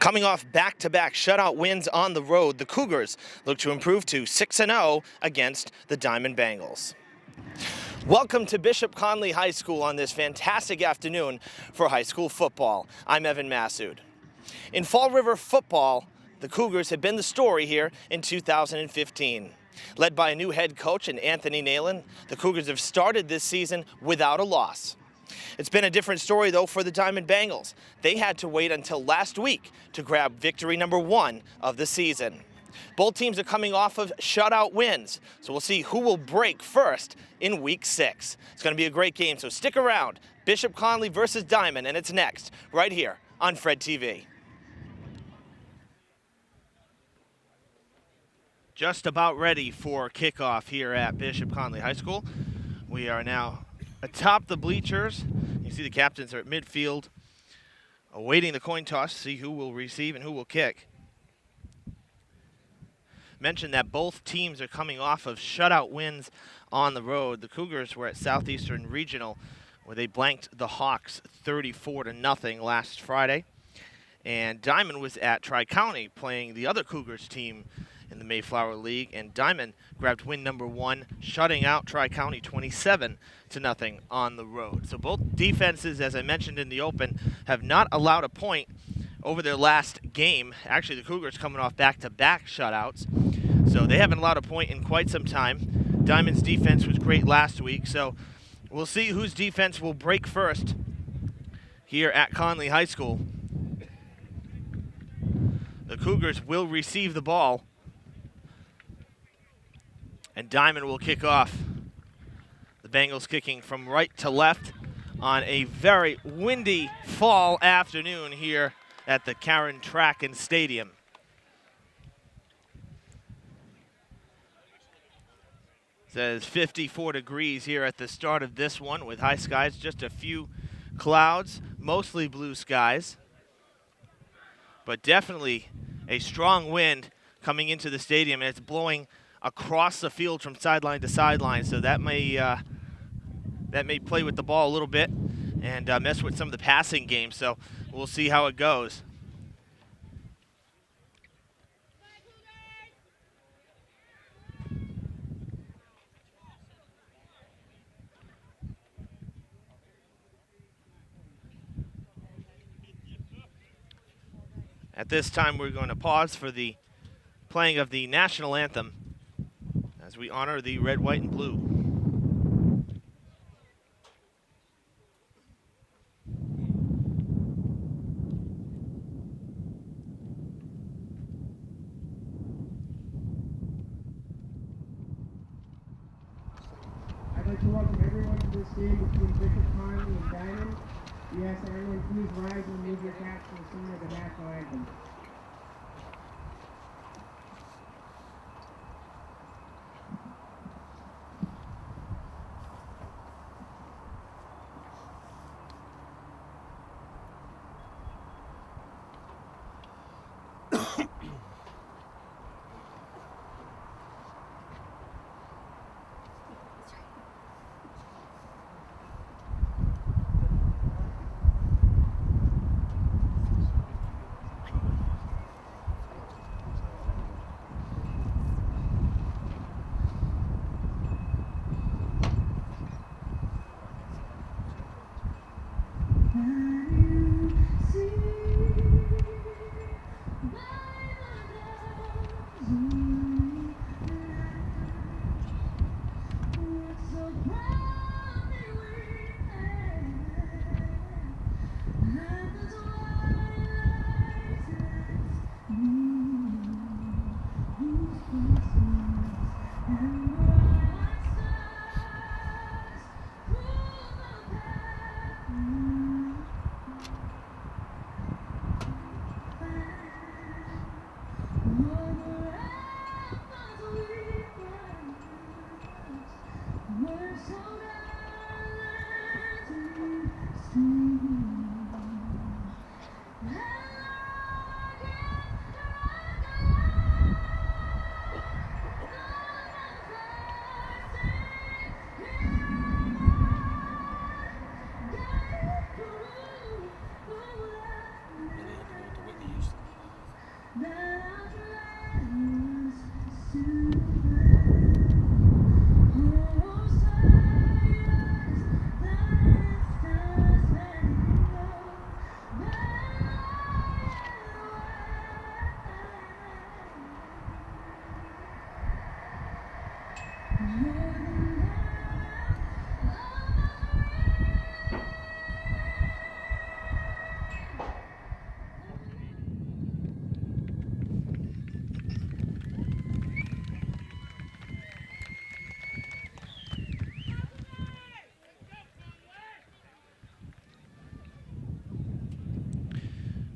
Coming off back-to-back shutout wins on the road, the Cougars look to improve to 6-0 against the Diman Bengals. Welcome to Bishop Connolly High School on this fantastic afternoon for high school football. I'm Evan Massoud. In Fall River football, the Cougars have been the story here in 2015. Led by a new head coach in Anthony Nalen, the Cougars have started this season without a loss. It's been a different story, though, for the Diman Bengals. They had to wait until last week to grab victory number 1 of the season. Both teams are coming off of shutout wins, so we'll see who will break first in Week 6. It's going to be a great game, so stick around. Bishop Connolly versus Diman, and it's next, right here on Fred TV. Just about ready for kickoff here at Bishop Connolly High School. We are now atop the bleachers. You see the captains are at midfield, awaiting the coin toss to see who will receive and who will kick. Mentioned that both teams are coming off of shutout wins on the road. The Cougars were at Southeastern Regional, where they blanked the Hawks 34-0 last Friday. And Diman was at Tri-County playing the other Cougars team in the Mayflower League, and Diman grabbed win number 1, shutting out Tri-County 27-0 on the road. So both defenses, as I mentioned in the open, have not allowed a point over their last game. Actually, the Cougars coming off back-to-back shutouts, so they haven't allowed a point in quite some time. Diman's defense was great last week, so we'll see whose defense will break first here at Connolly High School. The Cougars will receive the ball, and Diman will kick off. The Bengals kicking from right to left on a very windy fall afternoon here at the Karen Track and Stadium. It says 54 degrees here at the start of this one with high skies, just a few clouds, mostly blue skies. But definitely a strong wind coming into the stadium, and it's blowing across the field from sideline to sideline, so that may play with the ball a little bit and mess with some of the passing game, so we'll see how it goes. At this time, we're going to pause for the playing of the national anthem as we honor the red, white, and blue. I'd like to welcome everyone to this game between Bishop Connolly and Diman. We ask that everyone please rise and move your caps to the singing of the national anthem.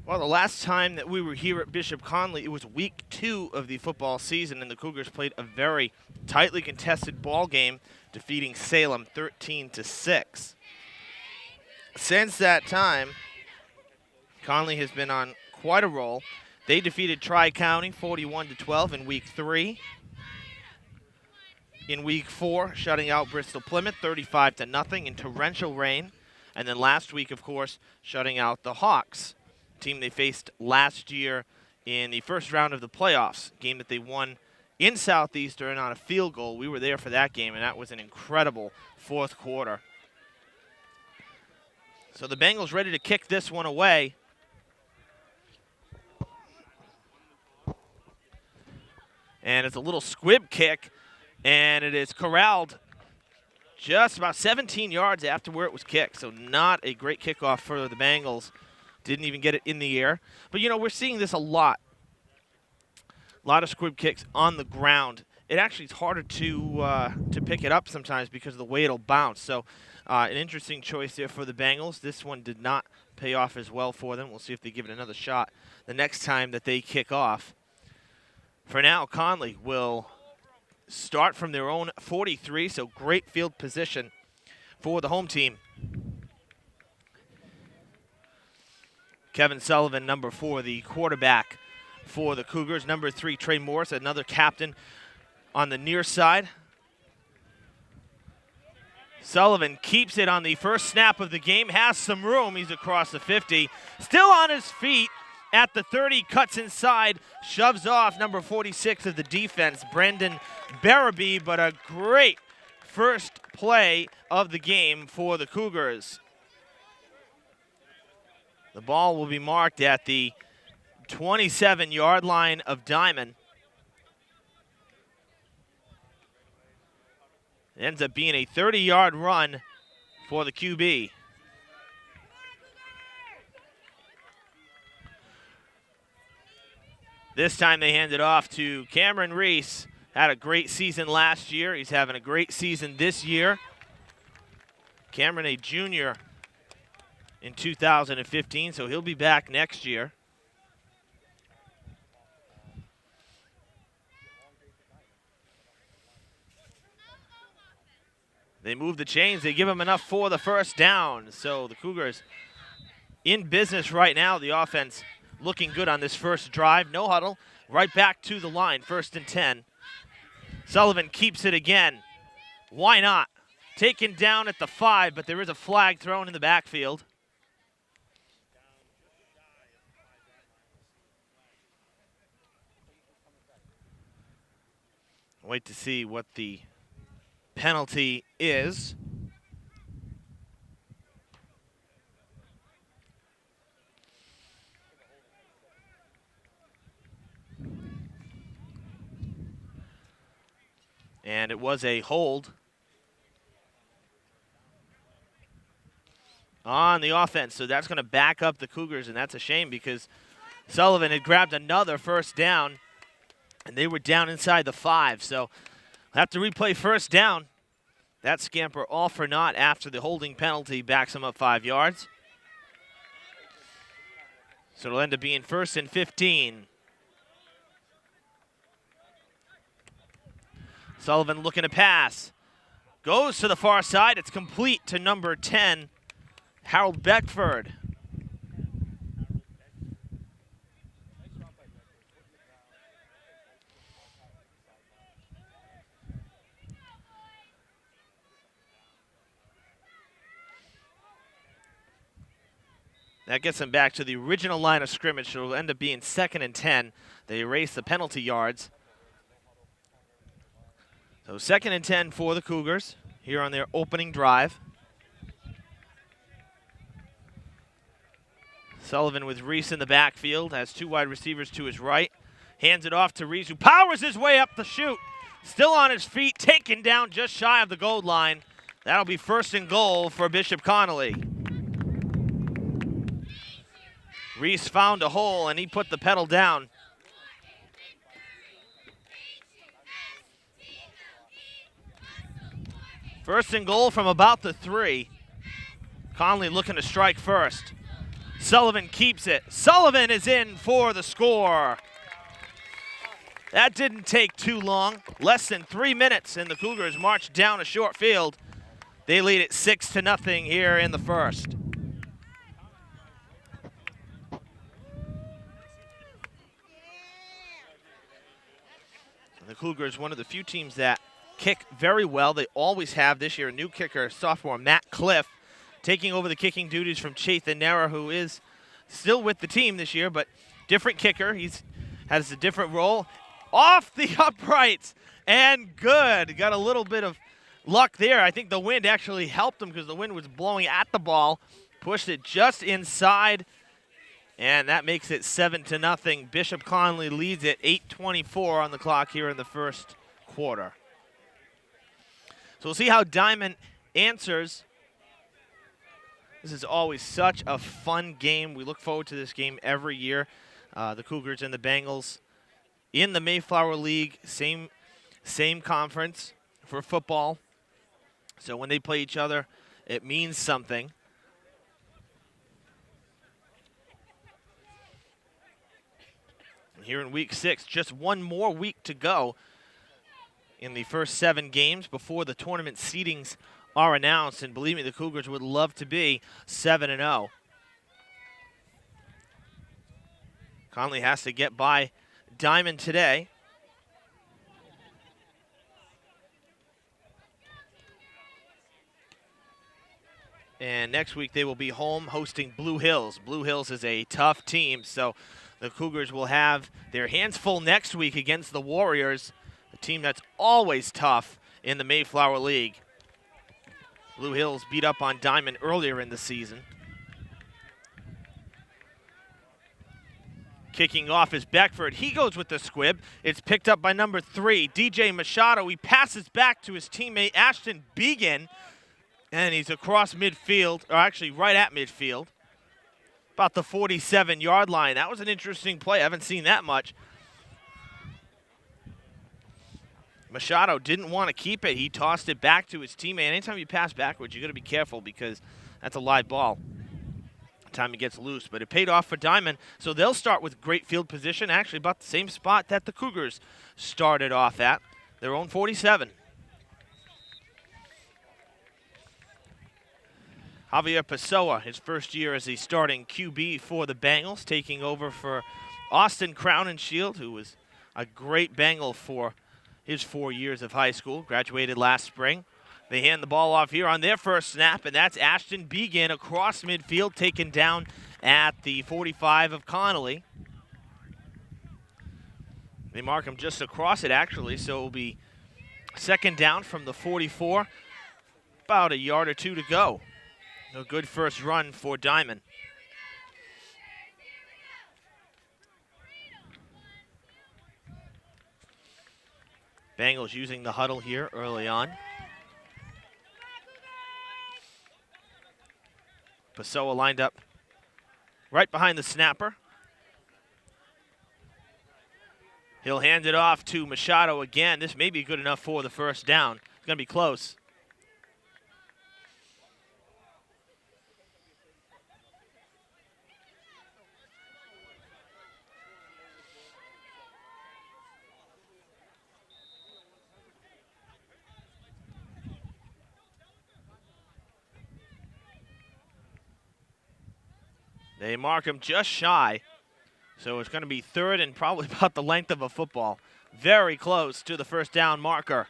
Well, the last time that we were here at Bishop Connolly, it was week 2 of the football season, and the Cougars played a very tightly contested ball game, defeating Salem 13-6. Since that time, Connolly has been on quite a roll. They defeated Tri-County 41-12 in week 3. In week 4, shutting out Bristol Plymouth 35-0 in torrential rain. And then last week, of course, shutting out the Hawks, team they faced last year in the first round of the playoffs, game that they won in Southeastern on a field goal. We were there for that game, and that was an incredible fourth quarter. So the Bengals ready to kick this one away. And it's a little squib kick, and it is corralled just about 17 yards after where it was kicked. So not a great kickoff for the Bengals. Didn't even get it in the air. But, you know, we're seeing this a lot. A lot of squib kicks on the ground. It actually is harder to pick it up sometimes because of the way it'll bounce. So an interesting choice there for the Bengals. This one did not pay off as well for them. We'll see if they give it another shot the next time that they kick off. For now, Connolly will start from their own 43, so great field position for the home team. Kevin Sullivan, number 4, the quarterback for the Cougars. Number 3, Trey Morris, another captain on the near side. Sullivan keeps it on the first snap of the game, has some room. He's across the 50, still on his feet at the 30, cuts inside, shoves off number 46 of the defense, Brendan Barabee, but a great first play of the game for the Cougars. The ball will be marked at the 27-yard line of Diman. It ends up being a 30-yard run for the QB. This time they hand it off to Cameron Reese. Had a great season last year. He's having a great season this year. Cameron, a junior in 2015, so he'll be back next year. They move the chains. They give him enough for the first down. So the Cougars in business right now. The offense looking good on this first drive. No huddle. Right back to the line. 1st and 10. Sullivan keeps it again. Why not? Taken down at the 5, but there is a flag thrown in the backfield. Wait to see what the penalty is. And it was a hold on the offense. So that's going to back up the Cougars, and that's a shame because Sullivan had grabbed another first down, and they were down inside the 5. So have to replay first down. That scamper all for naught after the holding penalty backs him up 5 yards. So it'll end up being 1st and 15. Sullivan looking to pass. Goes to the far side. It's complete to number 10, Harold Beckford. That gets them back to the original line of scrimmage, so it'll end up being 2nd and 10. They erase the penalty yards. So 2nd and 10 for the Cougars here on their opening drive. Sullivan with Reese in the backfield, has 2 wide receivers to his right. Hands it off to Reese, who powers his way up the chute. Still on his feet, taken down just shy of the goal line. That'll be 1st and goal for Bishop Connolly. Reese found a hole, and he put the pedal down. First and goal from about the 3. Connolly looking to strike first. Sullivan keeps it. Sullivan is in for the score. That didn't take too long. Less than 3 minutes, and the Cougars march down a short field. They lead it 6-0 here in the first. The Cougars, one of the few teams that kick very well. They always have this year. A new kicker, sophomore Matt Cliff, taking over the kicking duties from Chathan Nera, who is still with the team this year, but different kicker. He's has a different role. Off the uprights, and good. Got a little bit of luck there. I think the wind actually helped him because the wind was blowing at the ball. Pushed it just inside, and that makes it 7-0. Bishop Connolly leads it, 8:24 on the clock here in the first quarter. So we'll see how Diman answers. This is always such a fun game. We look forward to this game every year. The Cougars and the Bengals in the Mayflower League, same conference for football. So when they play each other, it means something. And here in week 6, just one more week to go in the first 7 games before the tournament seedings are announced. And believe me, the Cougars would love to be 7-0. Connolly has to get by Diman today. And next week they will be home hosting Blue Hills. Blue Hills is a tough team, so the Cougars will have their hands full next week against the Warriors, a team that's always tough in the Mayflower League. Blue Hills beat up on Diman earlier in the season. Kicking off is Beckford. He goes with the squib. It's picked up by number 3, DJ Machado. He passes back to his teammate, Ashton Began, and he's across midfield, or actually right at midfield, about the 47-yard line. That was an interesting play. I haven't seen that much. Machado didn't want to keep it. He tossed it back to his teammate. Anytime you pass backwards, you got to be careful because that's a live ball. Time it gets loose, but it paid off for Diman. So they'll start with great field position, actually about the same spot that the Cougars started off at, their own 47. Javier Pessoa, his first year as the starting QB for the Bengals, taking over for Austin Crowninshield, who was a great Bengal for his 4 years of high school, graduated last spring. They hand the ball off here on their first snap, and that's Ashton Began across midfield, taken down at the 45 of Connolly. They mark him just across it, actually, so it will be 2nd down from the 44. About a yard or 2 to go. A good first run for Diman. Bengals using the huddle here early on. Pessoa lined up right behind the snapper. He'll hand it off to Machado again. This may be good enough for the first down. It's going to be close. They mark him just shy, so it's going to be 3rd and probably about the length of a football. Very close to the first down marker.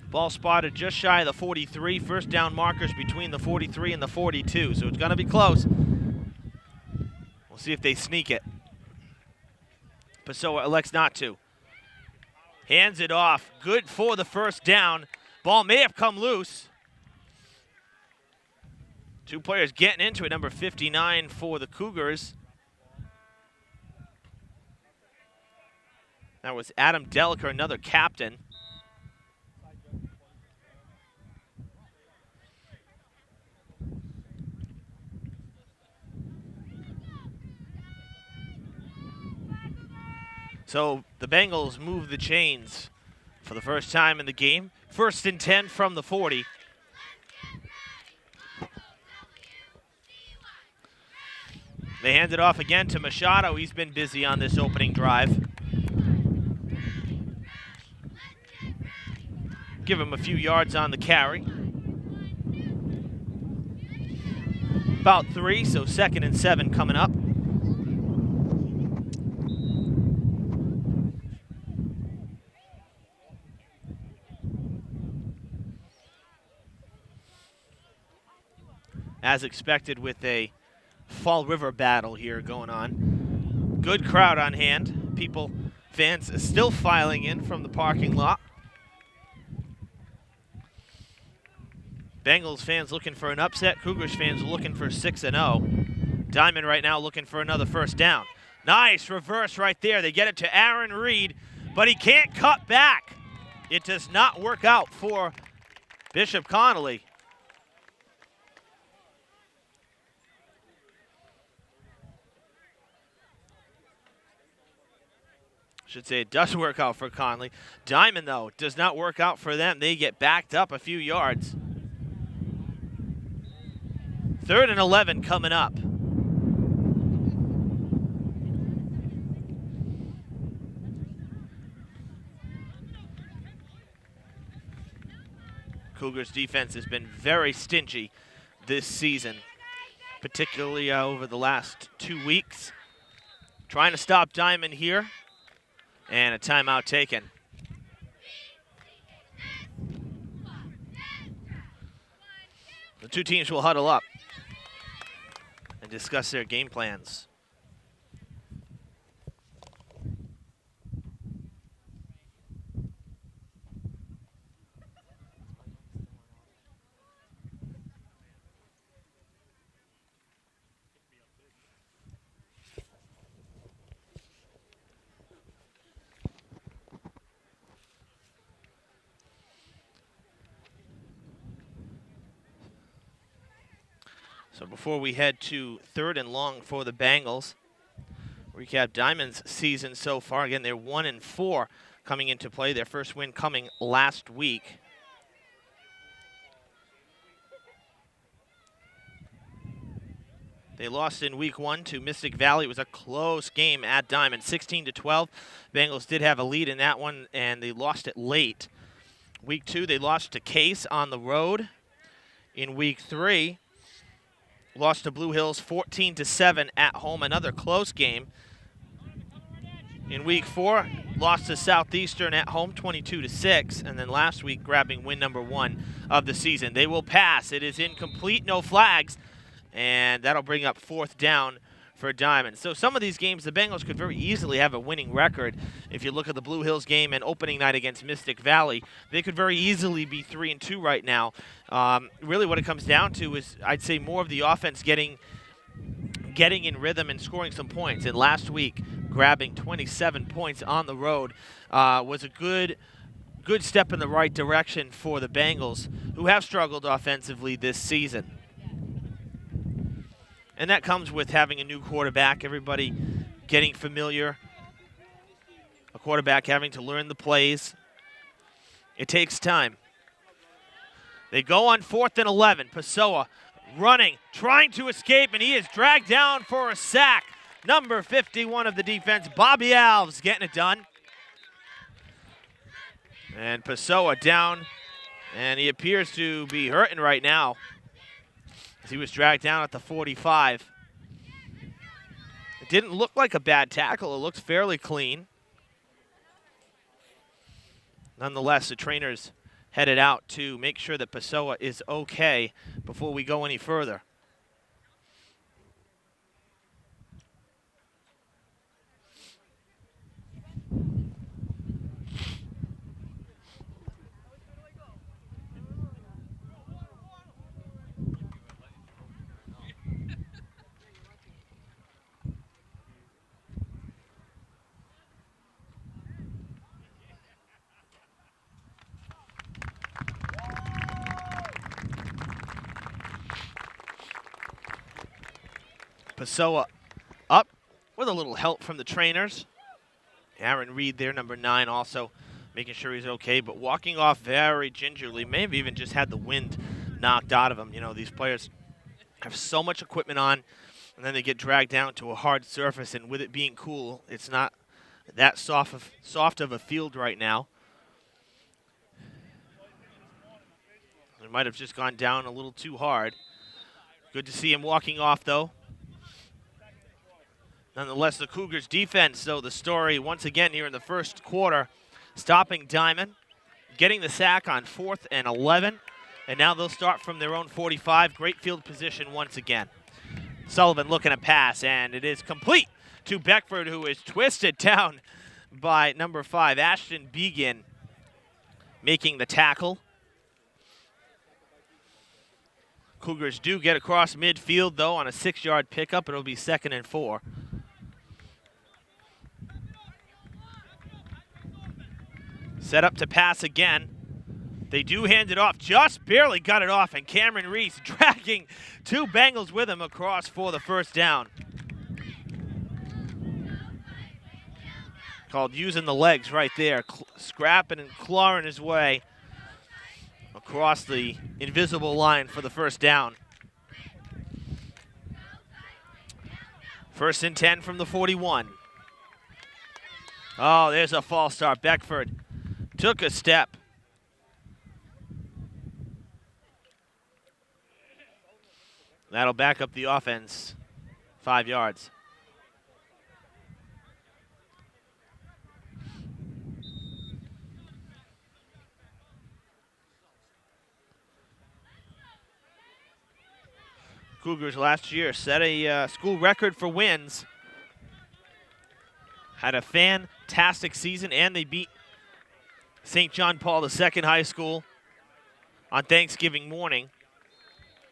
Ball spotted just shy of the 43. First down markers between the 43 and the 42, so it's going to be close. We'll see if they sneak it. Pessoa elects not to. Hands it off. Good for the first down. Ball may have come loose. Two players getting into it. Number 59 for the Cougars. That was Adam Deliker, another captain. So the Bengals move the chains for the first time in the game. 1st and 10 from the 40. They hand it off again to Machado. He's been busy on this opening drive. Give him a few yards on the carry. About 3, so 2nd and 7 coming up. As expected, with a Fall River battle here going on. Good crowd on hand. People, fans still filing in from the parking lot. Bengals fans looking for an upset. Cougars fans looking for 6-0. Diman right now looking for another first down. Nice reverse right there. They get it to Aaron Reed, but he can't cut back. It does not work out for Bishop Connolly. Should say it does work out for Connolly. Diman, though, does not work out for them. They get backed up a few yards. 3rd and 11 coming up. Cougars defense has been very stingy this season, particularly over the last 2 weeks. Trying to stop Diman here. And a timeout taken. The two teams will huddle up and discuss their game plans. So before we head to 3rd and long for the Bengals, recap Diman's season so far. Again, they're 1-4 coming into play. Their first win coming last week. They lost in week 1 to Mystic Valley. It was a close game at Diman, 16-12. Bengals did have a lead in that one, and they lost it late. Week 2, they lost to Case on the road. In week 3, lost to Blue Hills 14-7 at home, another close game. In week 4, lost to Southeastern at home 22-6, and then last week grabbing win number 1 of the season. They will pass. It is incomplete, no flags, and that'll bring up 4th down for Diman. So some of these games, the Bengals could very easily have a winning record. If you look at the Blue Hills game and opening night against Mystic Valley, they could very easily be 3-2 right now. Really what it comes down to is, I'd say, more of the offense getting in rhythm and scoring some points. And last week, grabbing 27 points on the road was a good step in the right direction for the Bengals, who have struggled offensively this season. And that comes with having a new quarterback, everybody getting familiar, a quarterback having to learn the plays. It takes time. They go on 4th and 11. Pessoa running, trying to escape, and he is dragged down for a sack. Number 51 of the defense, Bobby Alves, getting it done. And Pessoa down, and he appears to be hurting right now. He was dragged down at the 45. It didn't look like a bad tackle. It looked fairly clean. Nonetheless, the trainers headed out to make sure that Pessoa is okay before we go any further. Pessoa up with a little help from the trainers. Aaron Reed there, number 9, also making sure he's okay, but walking off very gingerly. May have even just had the wind knocked out of him. You know, these players have so much equipment on, and then they get dragged down to a hard surface, and with it being cool, it's not that soft of a field right now. They might have just gone down a little too hard. Good to see him walking off, though. Nonetheless, the Cougars' defense, though, the story once again here in the first quarter, stopping Diman, getting the sack on 4th and 11, and now they'll start from their own 45. Great field position once again. Sullivan looking to pass, and it is complete to Beckford, who is twisted down by number 5, Ashton Began, making the tackle. Cougars do get across midfield, though, on a 6-yard pickup. It'll be 2nd and 4. Set up to pass again. They do hand it off, just barely got it off, and Cameron Reese dragging 2 Bengals with him across for the first down. Called using the legs right there, scrapping and clawing his way across the invisible line for the first down. 1st and 10 from the 41. Oh, there's a false start. Beckford took a step. That'll back up the offense 5 yards. Cougars last year set a school record for wins. Had a fantastic season, and they beat St. John Paul II High School on Thanksgiving morning.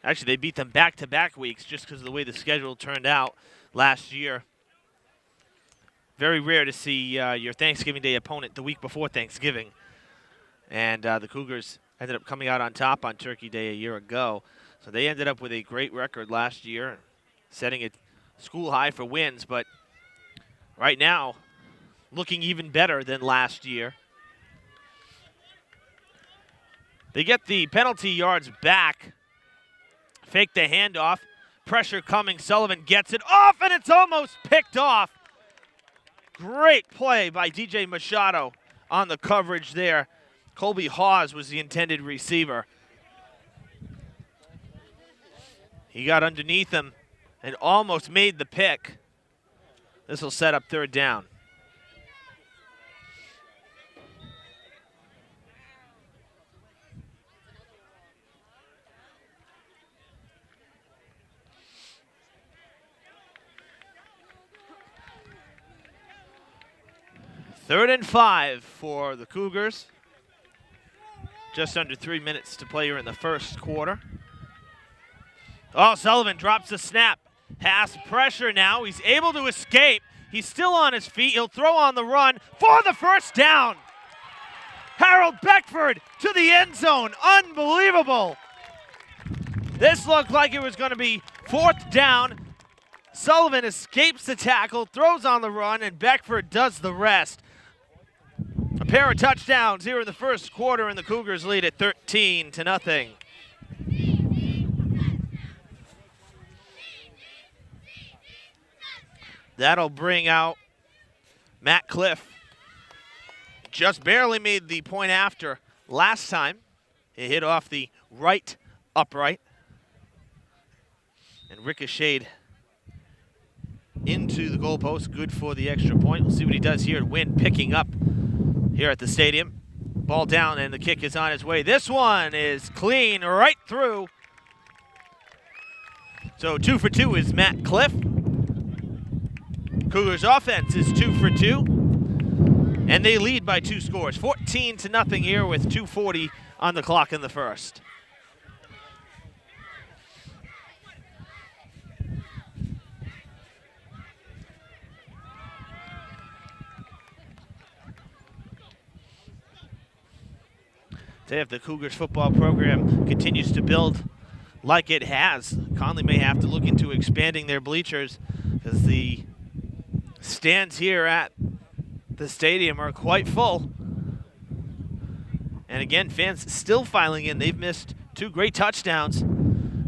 Actually, they beat them back-to-back weeks just because of the way the schedule turned out last year. Very rare to see your Thanksgiving Day opponent the week before Thanksgiving. And the Cougars ended up coming out on top on Turkey Day a year ago. So they ended up with a great record last year, setting a school high for wins. But right now, looking even better than last year. They get the penalty yards back. Fake the handoff. Pressure coming. Sullivan gets it off, and it's almost picked off. Great play by DJ Machado on the coverage there. Colby Hawes was the intended receiver. He got underneath him and almost made the pick. This will set up 3rd down. Third and 5 for the Cougars. Just under 3 minutes to play here in the first quarter. Oh, Sullivan drops the snap. Has pressure now. He's able to escape. He's still on his feet. He'll throw on the run for the first down. Harold Beckford to the end zone. Unbelievable. This looked like it was going to be 4th down. Sullivan escapes the tackle, throws on the run, and Beckford does the rest. A pair of touchdowns here in the first quarter, and the Cougars lead at 13-0. That'll bring out Matt Cliff. Just barely made the point after last time. He hit off the right upright and ricocheted into the goalpost. Good for the extra point. We'll see what he does here at Wynn, picking up here at the stadium. Ball down, and the kick is on its way. This one is clean right through. So 2 for 2 is Matt Cliff. Cougars offense is 2 for 2. And they lead by 2 scores, 14-0 here with 2:40 on the clock in the first. If the Cougars football program continues to build like it has, Connolly may have to look into expanding their bleachers because the stands here at the stadium are quite full. And again, fans still filing in. They've missed 2 great touchdown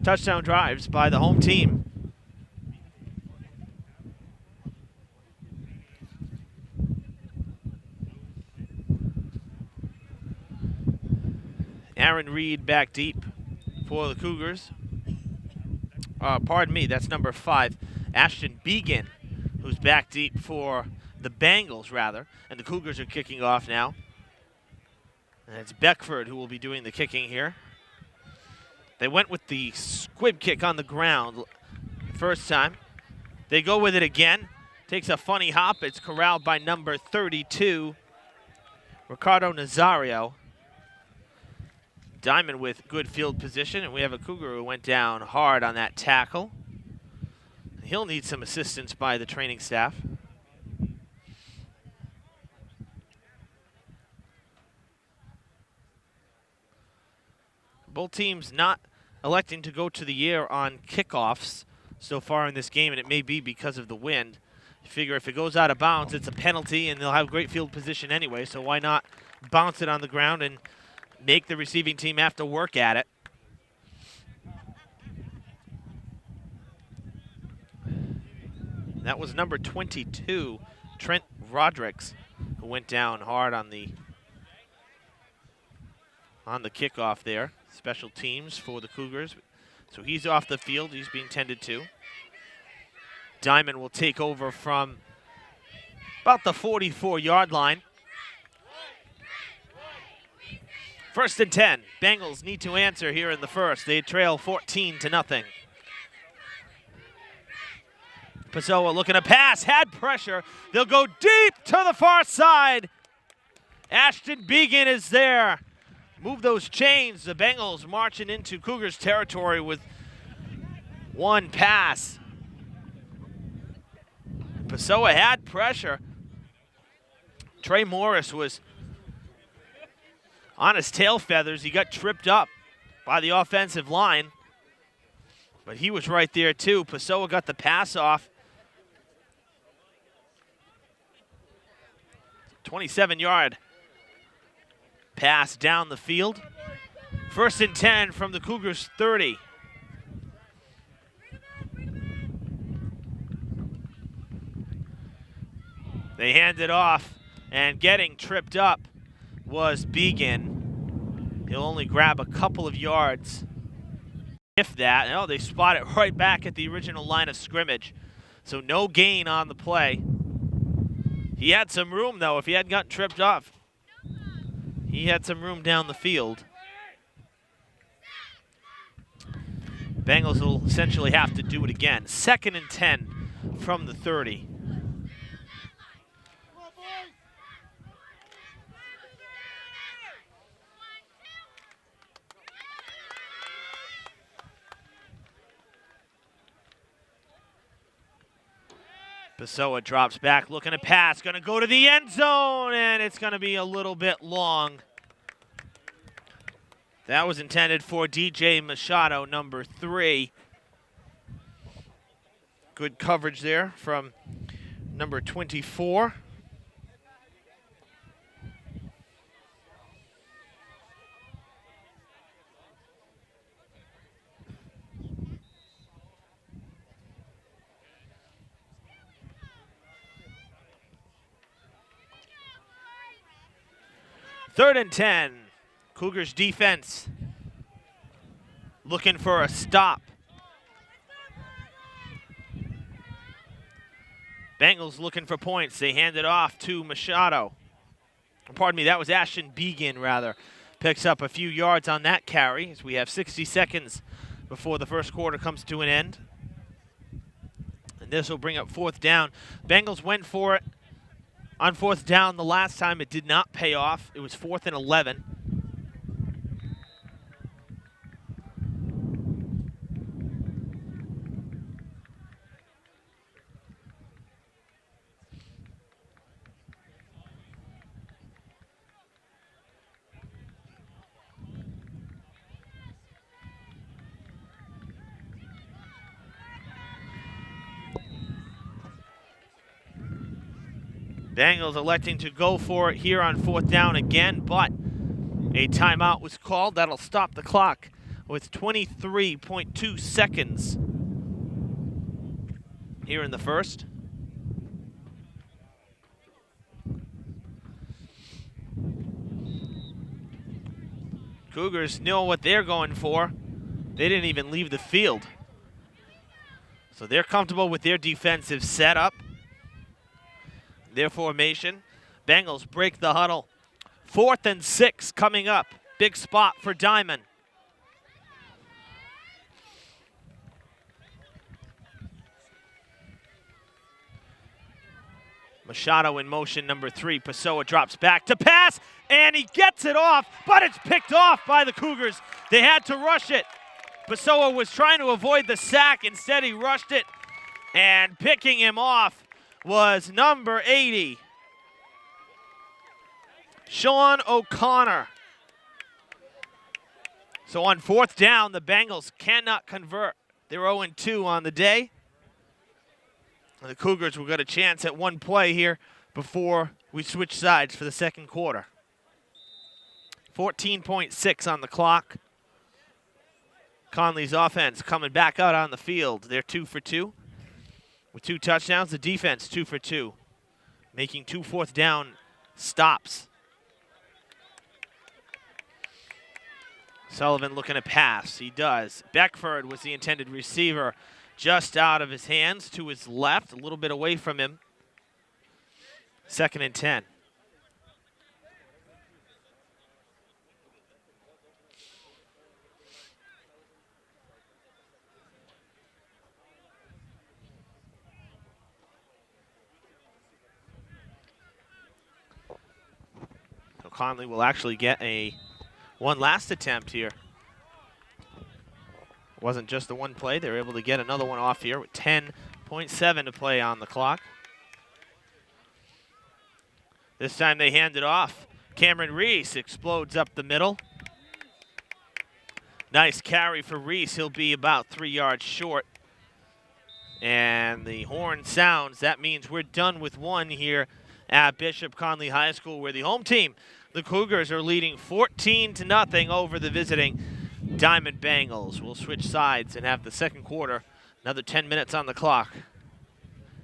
drives by the home team. Aaron Reed back deep for the Cougars. Pardon me, that's number 5. Ashton Began, who's back deep for the Bengals, rather. And the Cougars are kicking off now. And it's Beckford who will be doing the kicking here. They went with the squib kick on the ground first time. They go with it again. Takes a funny hop. It's corralled by number 32, Ricardo Nazario. Diman with good field position, and we have a Cougar who went down hard on that tackle. He'll need some assistance by the training staff. Both teams not electing to go to the air on kickoffs so far in this game, and it may be because of the wind. You figure if it goes out of bounds, it's a penalty, and they'll have great field position anyway, so why not bounce it on the ground and make the receiving team have to work at it. That was number 22, Trent Rodricks, who went down hard on the kickoff there. Special teams for the Cougars. So he's off the field. He's being tended to. Diman will take over from about the 44-yard line. 1st and 10. Bengals need to answer here in the first. They trail 14-0. Pessoa looking to pass, had pressure. They'll go deep to the far side. Ashton Began is there. Move those chains. The Bengals marching into Cougars territory with one pass. Pessoa had pressure. Trey Morris was on his tail feathers. He got tripped up by the offensive line, but he was right there too. Pessoa got the pass off. 27-yard pass down the field. 1st and 10 from the Cougars 30. They hand it off, and getting tripped up was Began. He'll only grab a couple of yards, if that. Oh, they spot it right back at the original line of scrimmage. So no gain on the play. He had some room, though. If he hadn't gotten tripped off, he had some room down the field. Bengals will essentially have to do it again. 2nd and 10 from the 30. Pessoa drops back, looking to pass, going to go to the end zone, and it's going to be a little bit long. That was intended for DJ Machado, number 3. Good coverage there from number 24. Third and 10. Cougars defense looking for a stop. Bengals looking for points. They hand it off to Machado. Pardon me, that was Ashton Began, rather. Picks up a few yards on that carry as we have 60 seconds before the first quarter comes to an end. And this will bring up fourth down. Bengals went for it on fourth down the last time. It did not pay off. It was 4th and 11. Bengals electing to go for it here on fourth down again, but a timeout was called. That'll stop the clock with 23.2 seconds here in the first. Cougars know what they're going for. They didn't even leave the field. So they're comfortable with their defensive setup, their formation. Bengals break the huddle. 4th and 6 coming up. Big spot for Diman. Machado in motion, number 3. Pessoa drops back to pass, and he gets it off, but it's picked off by the Cougars. They had to rush it. Pessoa was trying to avoid the sack. Instead, he rushed it, and picking him off was number 80, Sean O'Connor. So on fourth down, the Bengals cannot convert. They're 0-2 on the day. The Cougars will get a chance at one play here before we switch sides for the second quarter. 14.6 on the clock. Connolly's offense coming back out on the field. They're 2 for 2 with 2 touchdowns. The defense 2 for 2, making 2 fourth down stops. Sullivan looking to pass. He does. Beckford was the intended receiver, just out of his hands to his left, a little bit away from him. 2nd and 10. So Connolly will actually get one last attempt here. It wasn't just the one play. They were able to get another one off here with 10.7 to play on the clock. This time they hand it off. Cameron Reese explodes up the middle. Nice carry for Reese. He'll be about 3 yards short. And the horn sounds. That means we're done with one here at Bishop Connolly High School, where the home team, the Cougars, are leading 14-0 over the visiting Diman Bengals. We'll switch sides and have the second quarter. Another 10 minutes on the clock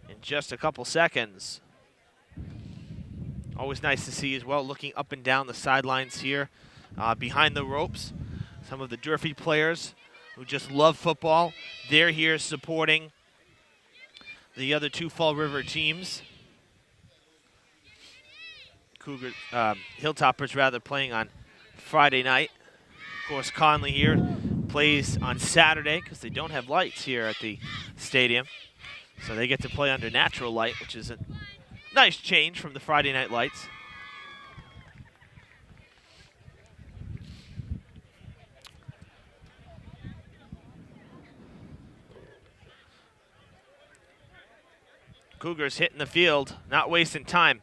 in just a couple seconds. Always nice to see as well, looking up and down the sidelines here, behind the ropes. Some of the Durfee players who just love football, they're here supporting the other 2 Fall River teams. Hilltoppers rather, playing on Friday night. Of course, Connolly here plays on Saturday because they don't have lights here at the stadium. So they get to play under natural light, which is a nice change from the Friday night lights. Cougars hitting the field, not wasting time.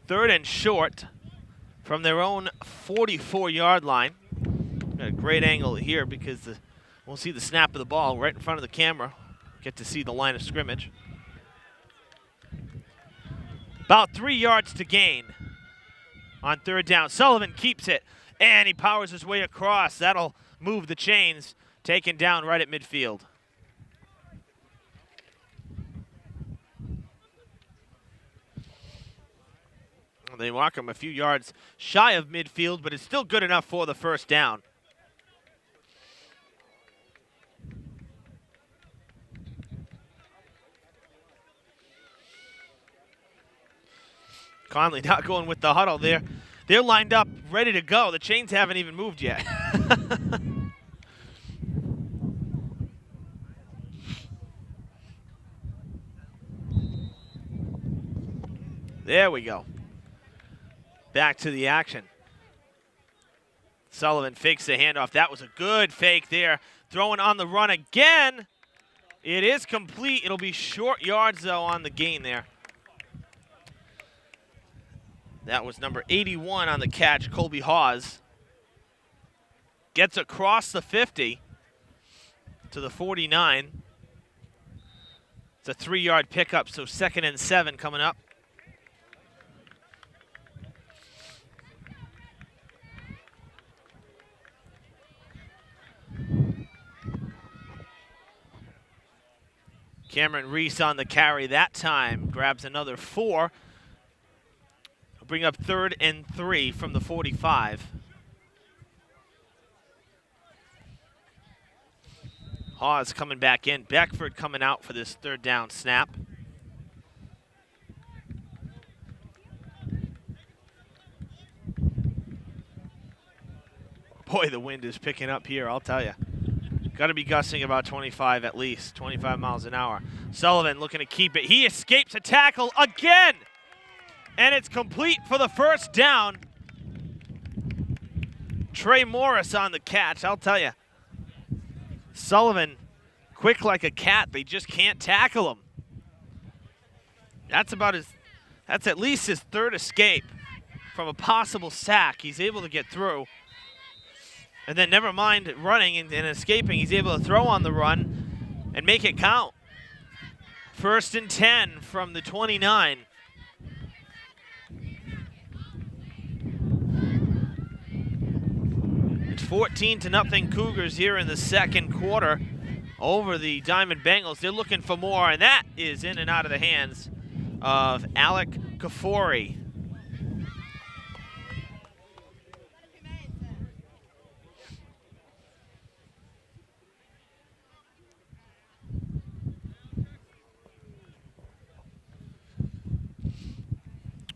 3rd and short from their own 44-yard line. Got a great angle here because we'll see the snap of the ball right in front of the camera. Get to see the line of scrimmage. About 3 yards to gain on 3rd down. Sullivan keeps it, and he powers his way across. That'll move the chains, taken down right at midfield. They mark him a few yards shy of midfield, but it's still good enough for the first down. Connolly not going with the huddle there. They're lined up, ready to go. The chains haven't even moved yet. There we go. Back to the action. Sullivan fakes the handoff. That was a good fake there. Throwing on the run again. It is complete. It'll be short yards, though, on the gain there. That was number 81 on the catch, Colby Hawes. Gets across the 50 to the 49. It's a 3-yard pickup, so 2nd and 7 coming up. Cameron Reese on the carry that time. Grabs another 4. He'll bring up 3rd and 3 from the 45. Hawes coming back in. Beckford coming out for this 3rd down snap. Boy, the wind is picking up here, I'll tell you. Got to be gusting about 25 at least, 25 miles an hour. Sullivan looking to keep it. He escapes a tackle again. And it's complete for the 1st down. Trey Morris on the catch, I'll tell you. Sullivan, quick like a cat. They just can't tackle him. That's at least his 3rd escape from a possible sack. He's able to get through. And then never mind running and escaping, he's able to throw on the run and make it count. 1st and 10 from the 29. It's 14-0 Cougars here in the 2nd quarter over the Diamond Bengals. They're looking for more, and that is in and out of the hands of Alec Kafori.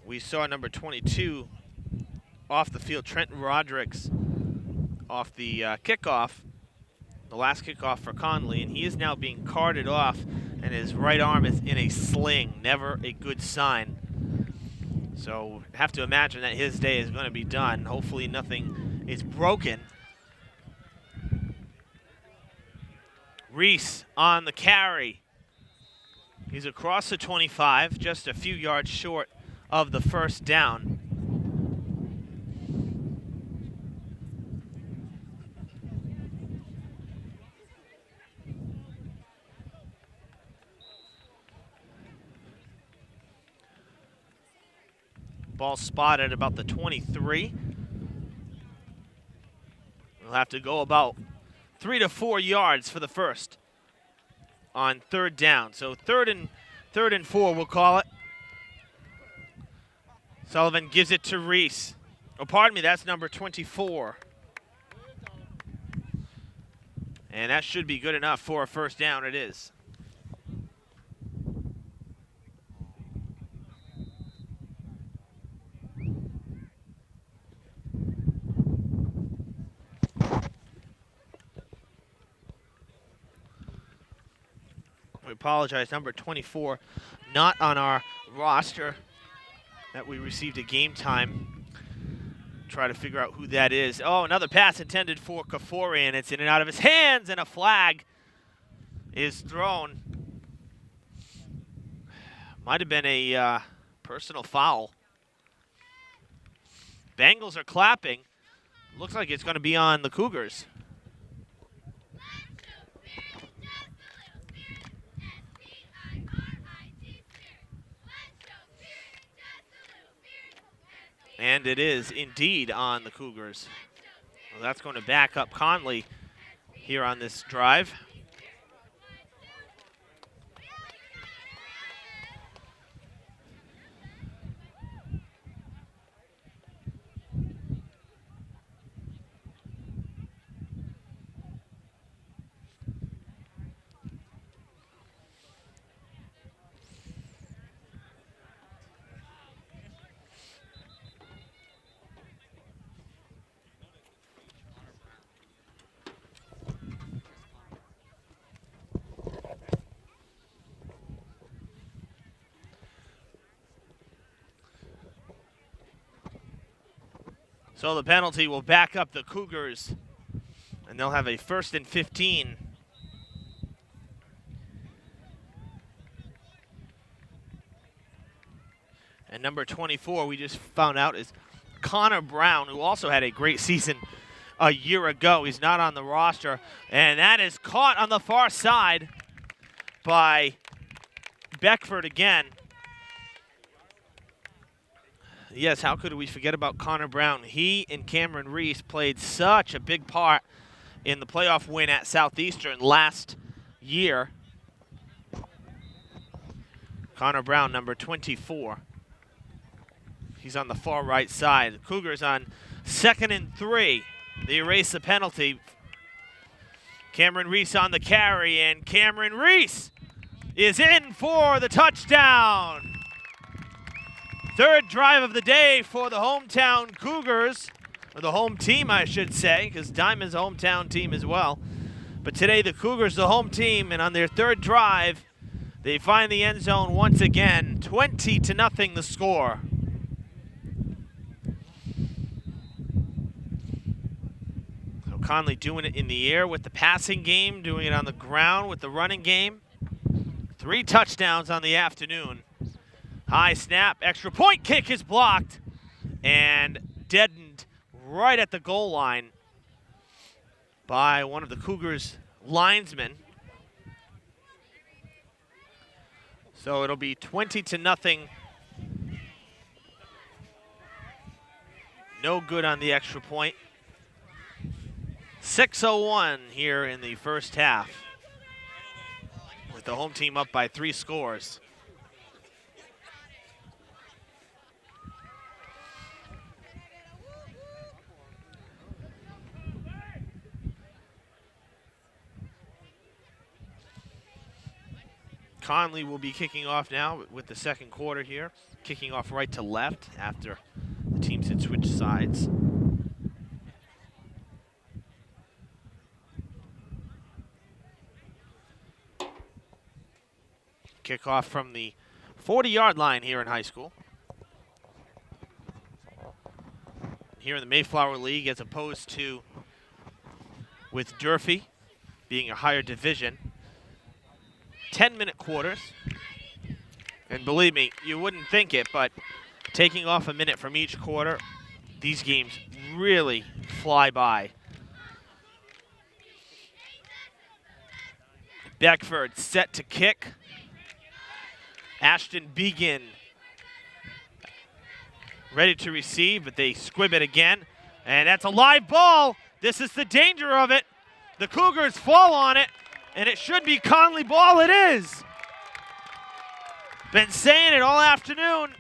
We saw number 22 off the field, Trenton Rodericks, off the kickoff, the last kickoff for Connolly, and he is now being carted off, and his right arm is in a sling. Never a good sign. So have to imagine that his day is going to be done. Hopefully nothing is broken. Reese on the carry. He's across the 25, just a few yards short of the 1st down. Ball spotted about the 23. We'll have to go about 3 to 4 yards for the 1st on 3rd down. So 3rd and 4, we'll call it. Sullivan gives it to Reese. Oh, pardon me, that's number 24. And that should be good enough for a 1st down. It is. We apologize, number 24, not on our roster that we received a game time. Try to figure out who that is. Oh, another pass intended for Kafori, and it's in and out of his hands, and a flag is thrown. Might have been a personal foul. Bengals are clapping. Looks like it's going to be on the Cougars. And it is indeed on the Cougars. Well, that's going to back up Connolly here on this drive. So the penalty will back up the Cougars, and they'll have a 1st and 15. And number 24, we just found out, is Connor Brown, who also had a great season a year ago. He's not on the roster. And that is caught on the far side by Beckford again. Yes, how could we forget about Connor Brown? He and Cameron Reese played such a big part in the playoff win at Southeastern last year. Connor Brown, number 24. He's on the far right side. The Cougars on 2nd and 3. They erase the penalty. Cameron Reese on the carry, and Cameron Reese is in for the touchdown. 3rd drive of the day for the hometown Cougars, or the home team, I should say, because Diman's a hometown team as well. But today the Cougars, the home team, and on their 3rd drive, they find the end zone once again. 20-0 the score. So Connolly doing it in the air with the passing game, doing it on the ground with the running game. 3 touchdowns on the afternoon. High snap, extra point kick is blocked and deadened right at the goal line by one of the Cougars' linesmen. So it'll be 20-0. No good on the extra point. 6:01 here in the first half, with the home team up by 3 scores. Connolly will be kicking off now with the 2nd quarter here, kicking off right to left after the teams had switched sides. Kickoff from the 40-yard line here in high school. Here in the Mayflower League, as opposed to with Durfee being a higher division. 10-minute quarters. And believe me, you wouldn't think it, but taking off a minute from each quarter, these games really fly by. Beckford set to kick. Ashton Began ready to receive, but they squib it again. And that's a live ball. This is the danger of it. The Cougars fall on it, and it should be Connolly ball. It is. Been saying it all afternoon.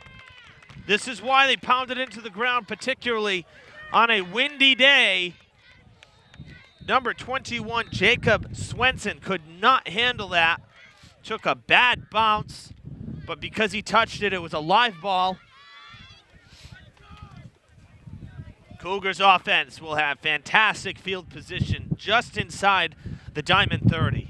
This is why they pounded into the ground, particularly on a windy day. Number 21, Jacob Swenson, could not handle that. Took a bad bounce, but because he touched it, it was a live ball. Cougars offense will have fantastic field position just inside the Diamond 30.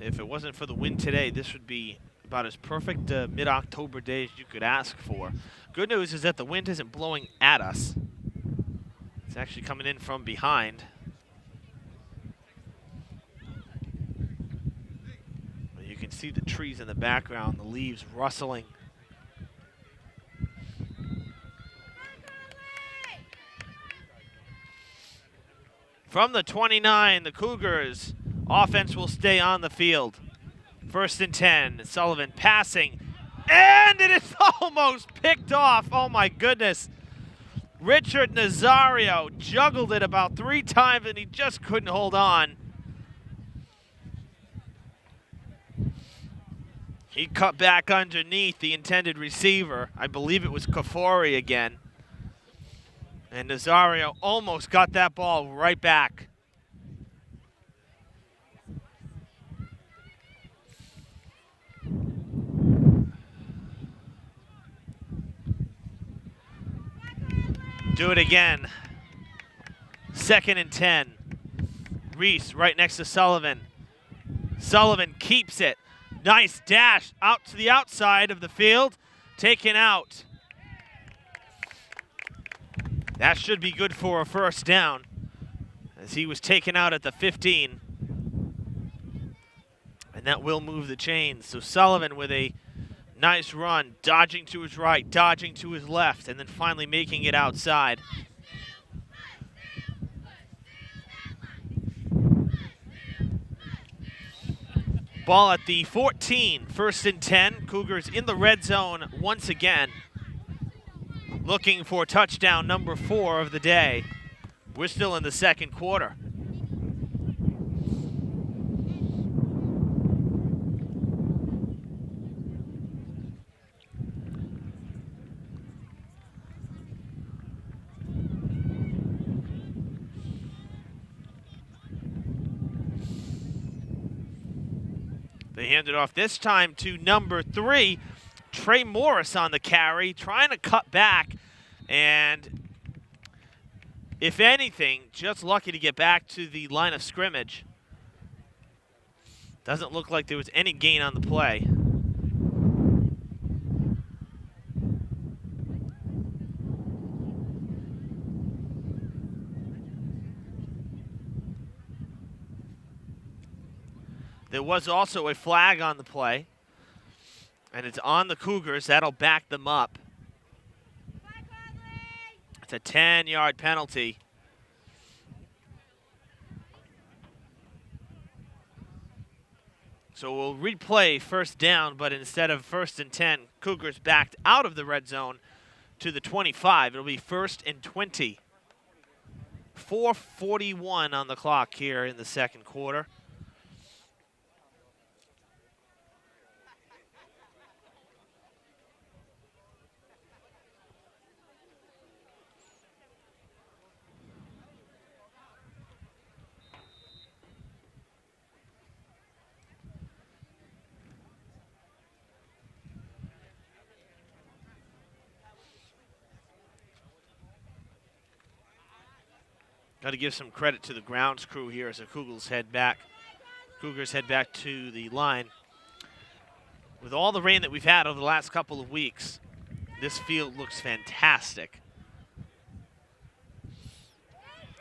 If it wasn't for the wind today, this would be about as perfect mid-October day as you could ask for. Good news is that the wind isn't blowing at us. It's actually coming in from behind. You can see the trees in the background, the leaves rustling. From the 29, the Cougars offense will stay on the field. 1st and 10. Sullivan passing. And it is almost picked off. Oh, my goodness. Richard Nazario juggled it about 3 times, and he just couldn't hold on. He cut back underneath the intended receiver. I believe it was Kafori again. And Nazario almost got that ball right back. Do it again. 2nd and 10. Reese right next to Sullivan. Sullivan keeps it. Nice dash out to the outside of the field. Taken out. That should be good for a first down, as he was taken out at the 15. And that will move the chains. So Sullivan with a nice run, dodging to his right, dodging to his left, and then finally making it outside. Ball at the 14, 1st and 10. Cougars in the red zone once again, looking for touchdown number 4 of the day. We're still in the second quarter. They hand it off this time to number 3, Trey Morris on the carry, trying to cut back, and if anything, just lucky to get back to the line of scrimmage. Doesn't look like there was any gain on the play. There was also a flag on the play, and it's on the Cougars. That'll back them up. It's a 10-yard penalty. So we'll replay first down, but instead of 1st and 10, Cougars backed out of the red zone to the 25. It'll be 1st and 20. 4:41 on the clock here in the second quarter. Got to give some credit to the grounds crew here as the Cougars head back. Cougars head back to the line. With all the rain that we've had over the last couple of weeks, this field looks fantastic.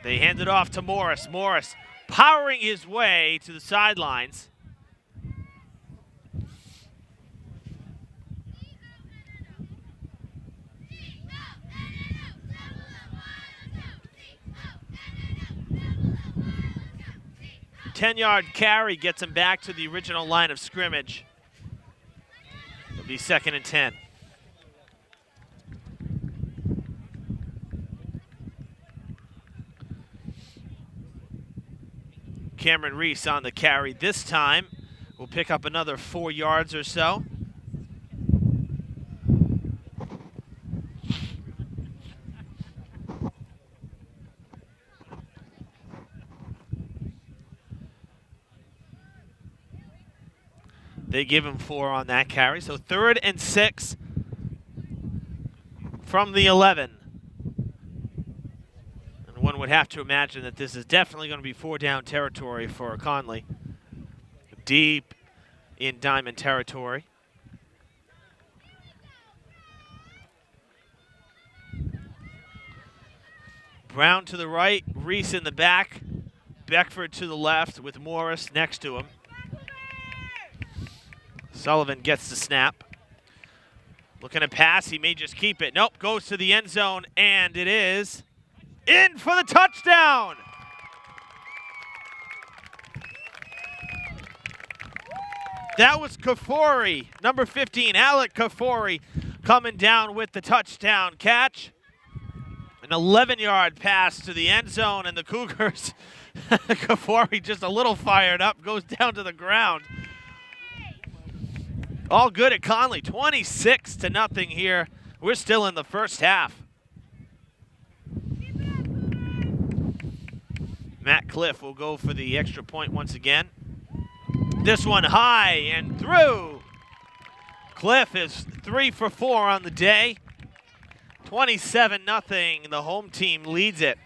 They hand it off to Morris. Morris powering his way to the sidelines. Ten-yard carry gets him back to the original line of scrimmage. It'll be 2nd and 10. Cameron Reese on the carry this time. We'll pick up another 4 yards or so. They give him 4 on that carry. So 3rd and 6 from the 11. And one would have to imagine that this is definitely going to be 4-down territory for Connolly. Deep in Diamond territory. Brown to the right, Reese in the back, Beckford to the left with Morris next to him. Sullivan gets the snap. Looking to pass, he may just keep it. Nope, goes to the end zone, and it is in for the touchdown. That was Kafori, number 15, Alec Kafori, coming down with the touchdown catch. An 11-yard pass to the end zone, and the Cougars, Kafori just a little fired up, goes down to the ground. All good at Connolly, 26-0 here. We're still in the first half. Matt Cliff will go for the extra point once again. This one high and through. Cliff is 3 for 4 on the day. 27-0, the home team leads it.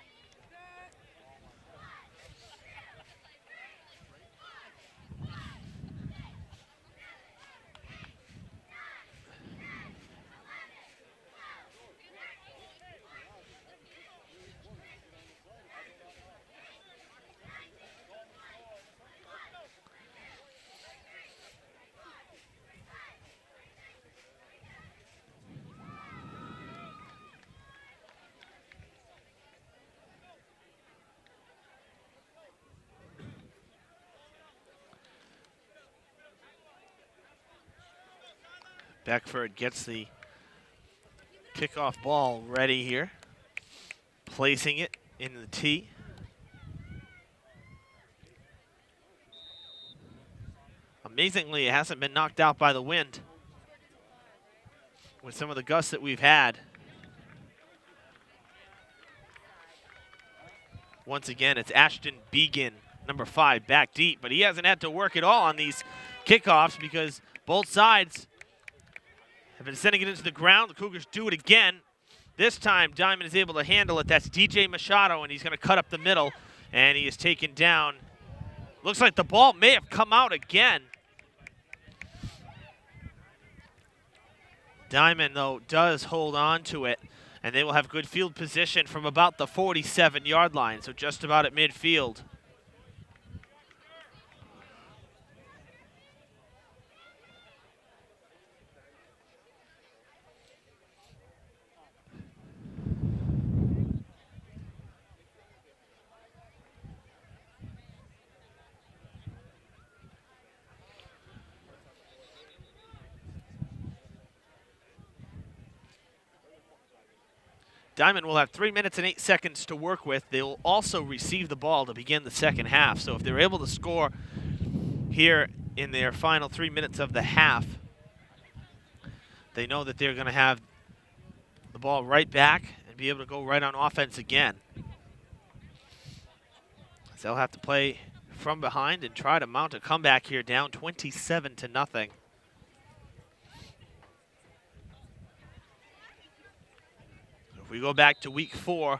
Beckford gets the kickoff ball ready here, placing it in the tee. Amazingly, it hasn't been knocked out by the wind with some of the gusts that we've had. Once again, it's Ashton Began, number 5, back deep, but he hasn't had to work at all on these kickoffs because both sides have been sending it into the ground. The Cougars do it again. This time, Diman is able to handle it. That's DJ Machado, and he's going to cut up the middle, and he is taken down. Looks like the ball may have come out again. Diman, though, does hold on to it, and they will have good field position from about the 47-yard line, so just about at midfield. Diman will have 3 minutes and 8 seconds to work with. They will also receive the ball to begin the second half. So if they're able to score here in their final 3 minutes of the half, they know that they're going to have the ball right back and be able to go right on offense again. So they'll have to play from behind and try to mount a comeback here, down 27-0. If we go back to week 4,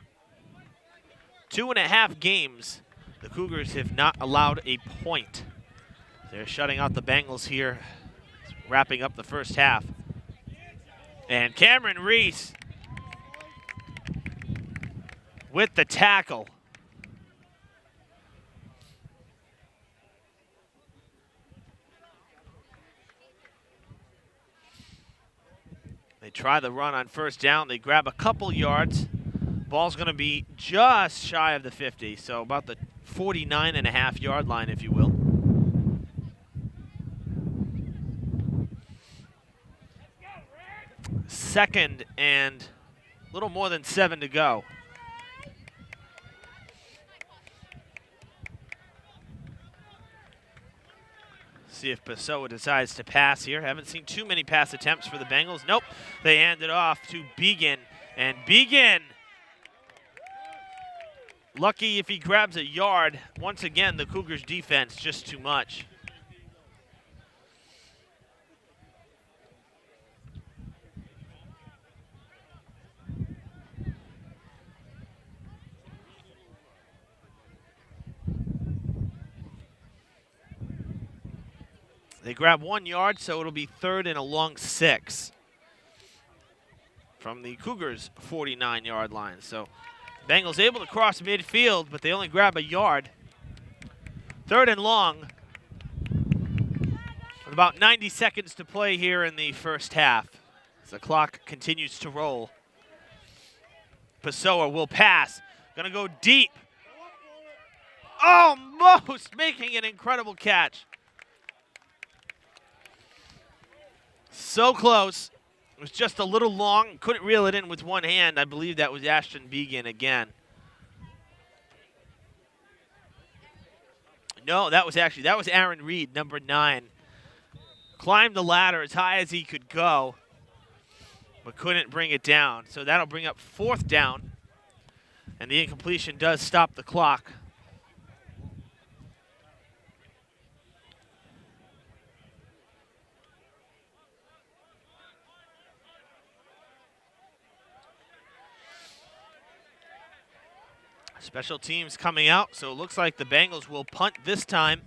2.5 games, the Cougars have not allowed a point. They're shutting out the Bengals here, wrapping up the first half. And Cameron Reese with the tackle. They try the run on first down. They grab a couple yards. Ball's going to be just shy of the 50, so about the 49.5-yard line, if you will. Second and a little more than 7 to go. See if Pessoa decides to pass here. Haven't seen too many pass attempts for the Bengals. Nope, they hand it off to Began. And Began, lucky if he grabs a yard. Once again, the Cougars' defense just too much. They grab 1 yard, so it'll be 3rd and a long 6 from the Cougars' 49-yard line. So Bengals able to cross midfield, but they only grab a yard. 3rd and long. With about 90 seconds to play here in the first half as the clock continues to roll. Pessoa will pass. Gonna go deep. Almost making an incredible catch. So close. It was just a little long. Couldn't reel it in with one hand. I believe that was Ashton Began again. No, that was Aaron Reed, number 9. Climbed the ladder as high as he could go, but couldn't bring it down. So that'll bring up 4th down. And the incompletion does stop the clock. Special teams coming out, so it looks like the Bengals will punt this time.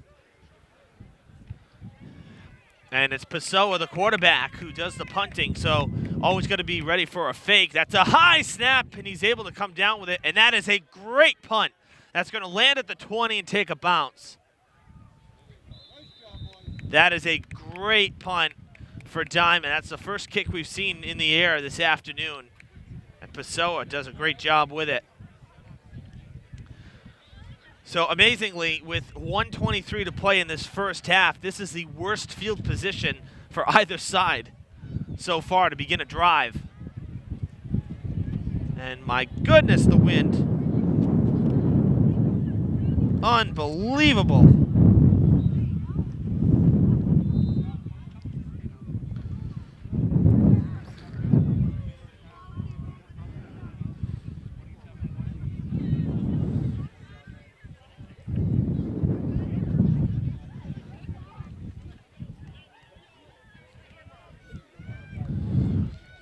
And it's Pessoa, the quarterback, who does the punting, so always going to be ready for a fake. That's a high snap, and he's able to come down with it, and that is a great punt. That's going to land at the 20 and take a bounce. That is a great punt for Diman. That's the first kick we've seen in the air this afternoon, and Pessoa does a great job with it. So amazingly, with 1:23 to play in this first half, this is the worst field position for either side so far to begin a drive. And my goodness, the wind. Unbelievable.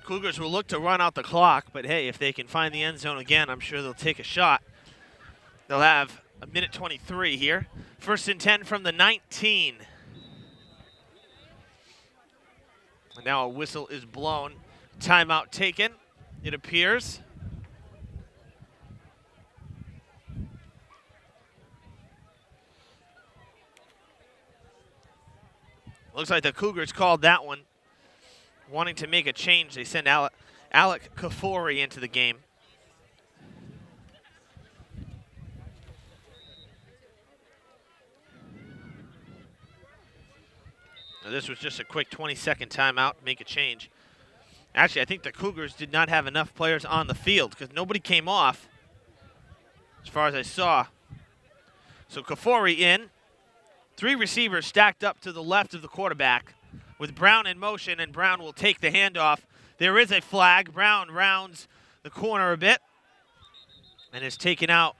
Cougars will look to run out the clock, but hey, if they can find the end zone again, I'm sure they'll take a shot. They'll have a minute 23 here. 1st and 10 from the 19. And now a whistle is blown. Timeout taken, it appears. Looks like the Cougars called that one. Wanting to make a change, they send Alec Kafori into the game. Now this was just a quick 20-second timeout to make a change. Actually, I think the Cougars did not have enough players on the field because nobody came off, as far as I saw. So Kafori in. 3 receivers stacked up to the left of the quarterback, with Brown in motion, and Brown will take the handoff. There is a flag. Brown rounds the corner a bit and is taken out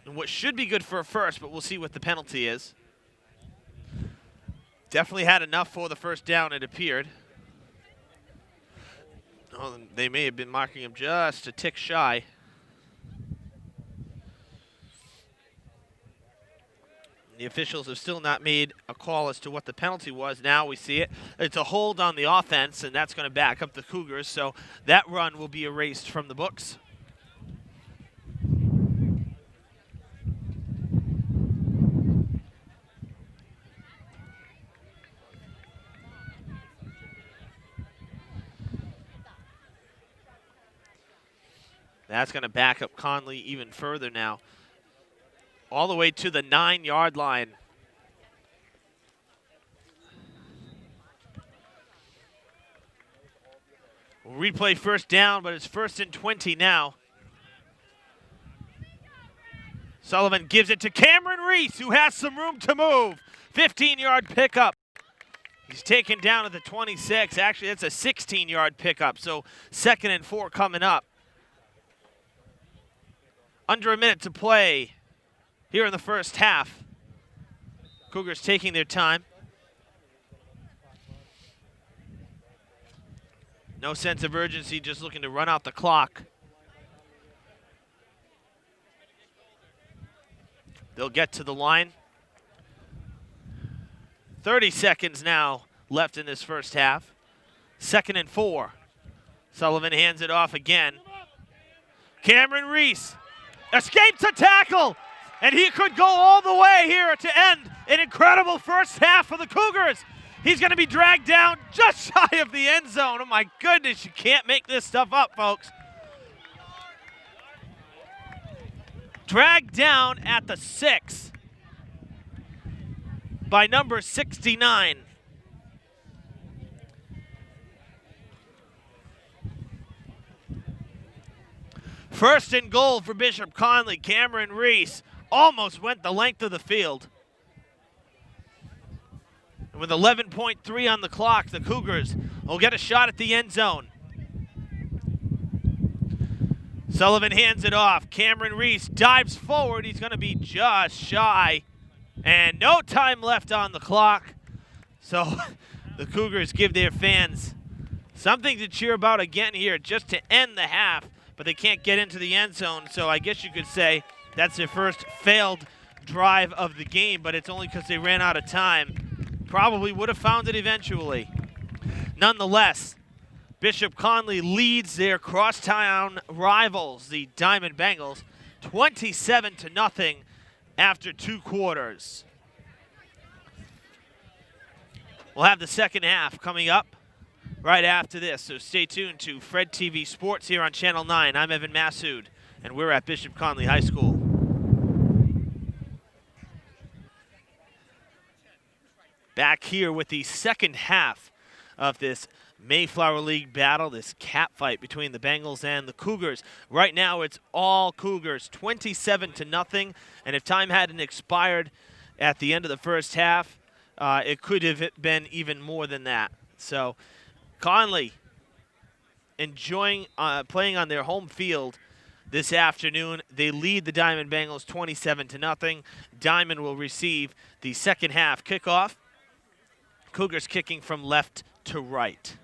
in what should be good for a first, but we'll see what the penalty is. Definitely had enough for the first down, it appeared. Oh, they may have been marking him just a tick shy. The officials have still not made a call as to what the penalty was. Now we see it. It's a hold on the offense, and that's going to back up the Cougars, so that run will be erased from the books. That's going to back up Connolly even further now, all the way to the 9-yard line. We'll replay first down, but it's 1st and 20 now. Sullivan gives it to Cameron Reese, who has some room to move. 15-yard pickup. He's taken down at the 26. Actually, that's a 16-yard pickup, so 2nd and 4 coming up. Under a minute to play here in the first half. Cougars taking their time. No sense of urgency, just looking to run out the clock. They'll get to the line. 30 seconds now left in this first half. 2nd and 4. Sullivan hands it off again. Cameron Reese escapes a tackle, and he could go all the way here to end an incredible first half for the Cougars. He's going to be dragged down just shy of the end zone. Oh my goodness, you can't make this stuff up, folks. Dragged down at the 6 by number 69. First and goal for Bishop Connolly. Cameron Reese almost went the length of the field. And with 11.3 on the clock, the Cougars will get a shot at the end zone. Sullivan hands it off. Cameron Reese dives forward. He's going to be just shy. And no time left on the clock. So the Cougars give their fans something to cheer about again here just to end the half. but they can't get into the end zone. So I guess you could say that's their first failed drive of the game, but it's only because they ran out of time. Probably would have found it eventually. Nonetheless, Bishop Connolly leads their crosstown rivals, the Diamond Bengals, 27-0 after 2 quarters. We'll have the second half coming up right after this, so stay tuned to Fred TV Sports here on Channel 9. I'm Evan Massoud, and we're at Bishop Connolly High School. Back here with the second half of this Mayflower League battle, this cat fight between the Bengals and the Cougars. Right now it's all Cougars, 27-0, and if time hadn't expired at the end of the first half, it could have been even more than that. So Connolly enjoying playing on their home field this afternoon. They lead the Diamond Bengals 27-0. Diamond will receive the second half kickoff. Cougars kicking from left to right.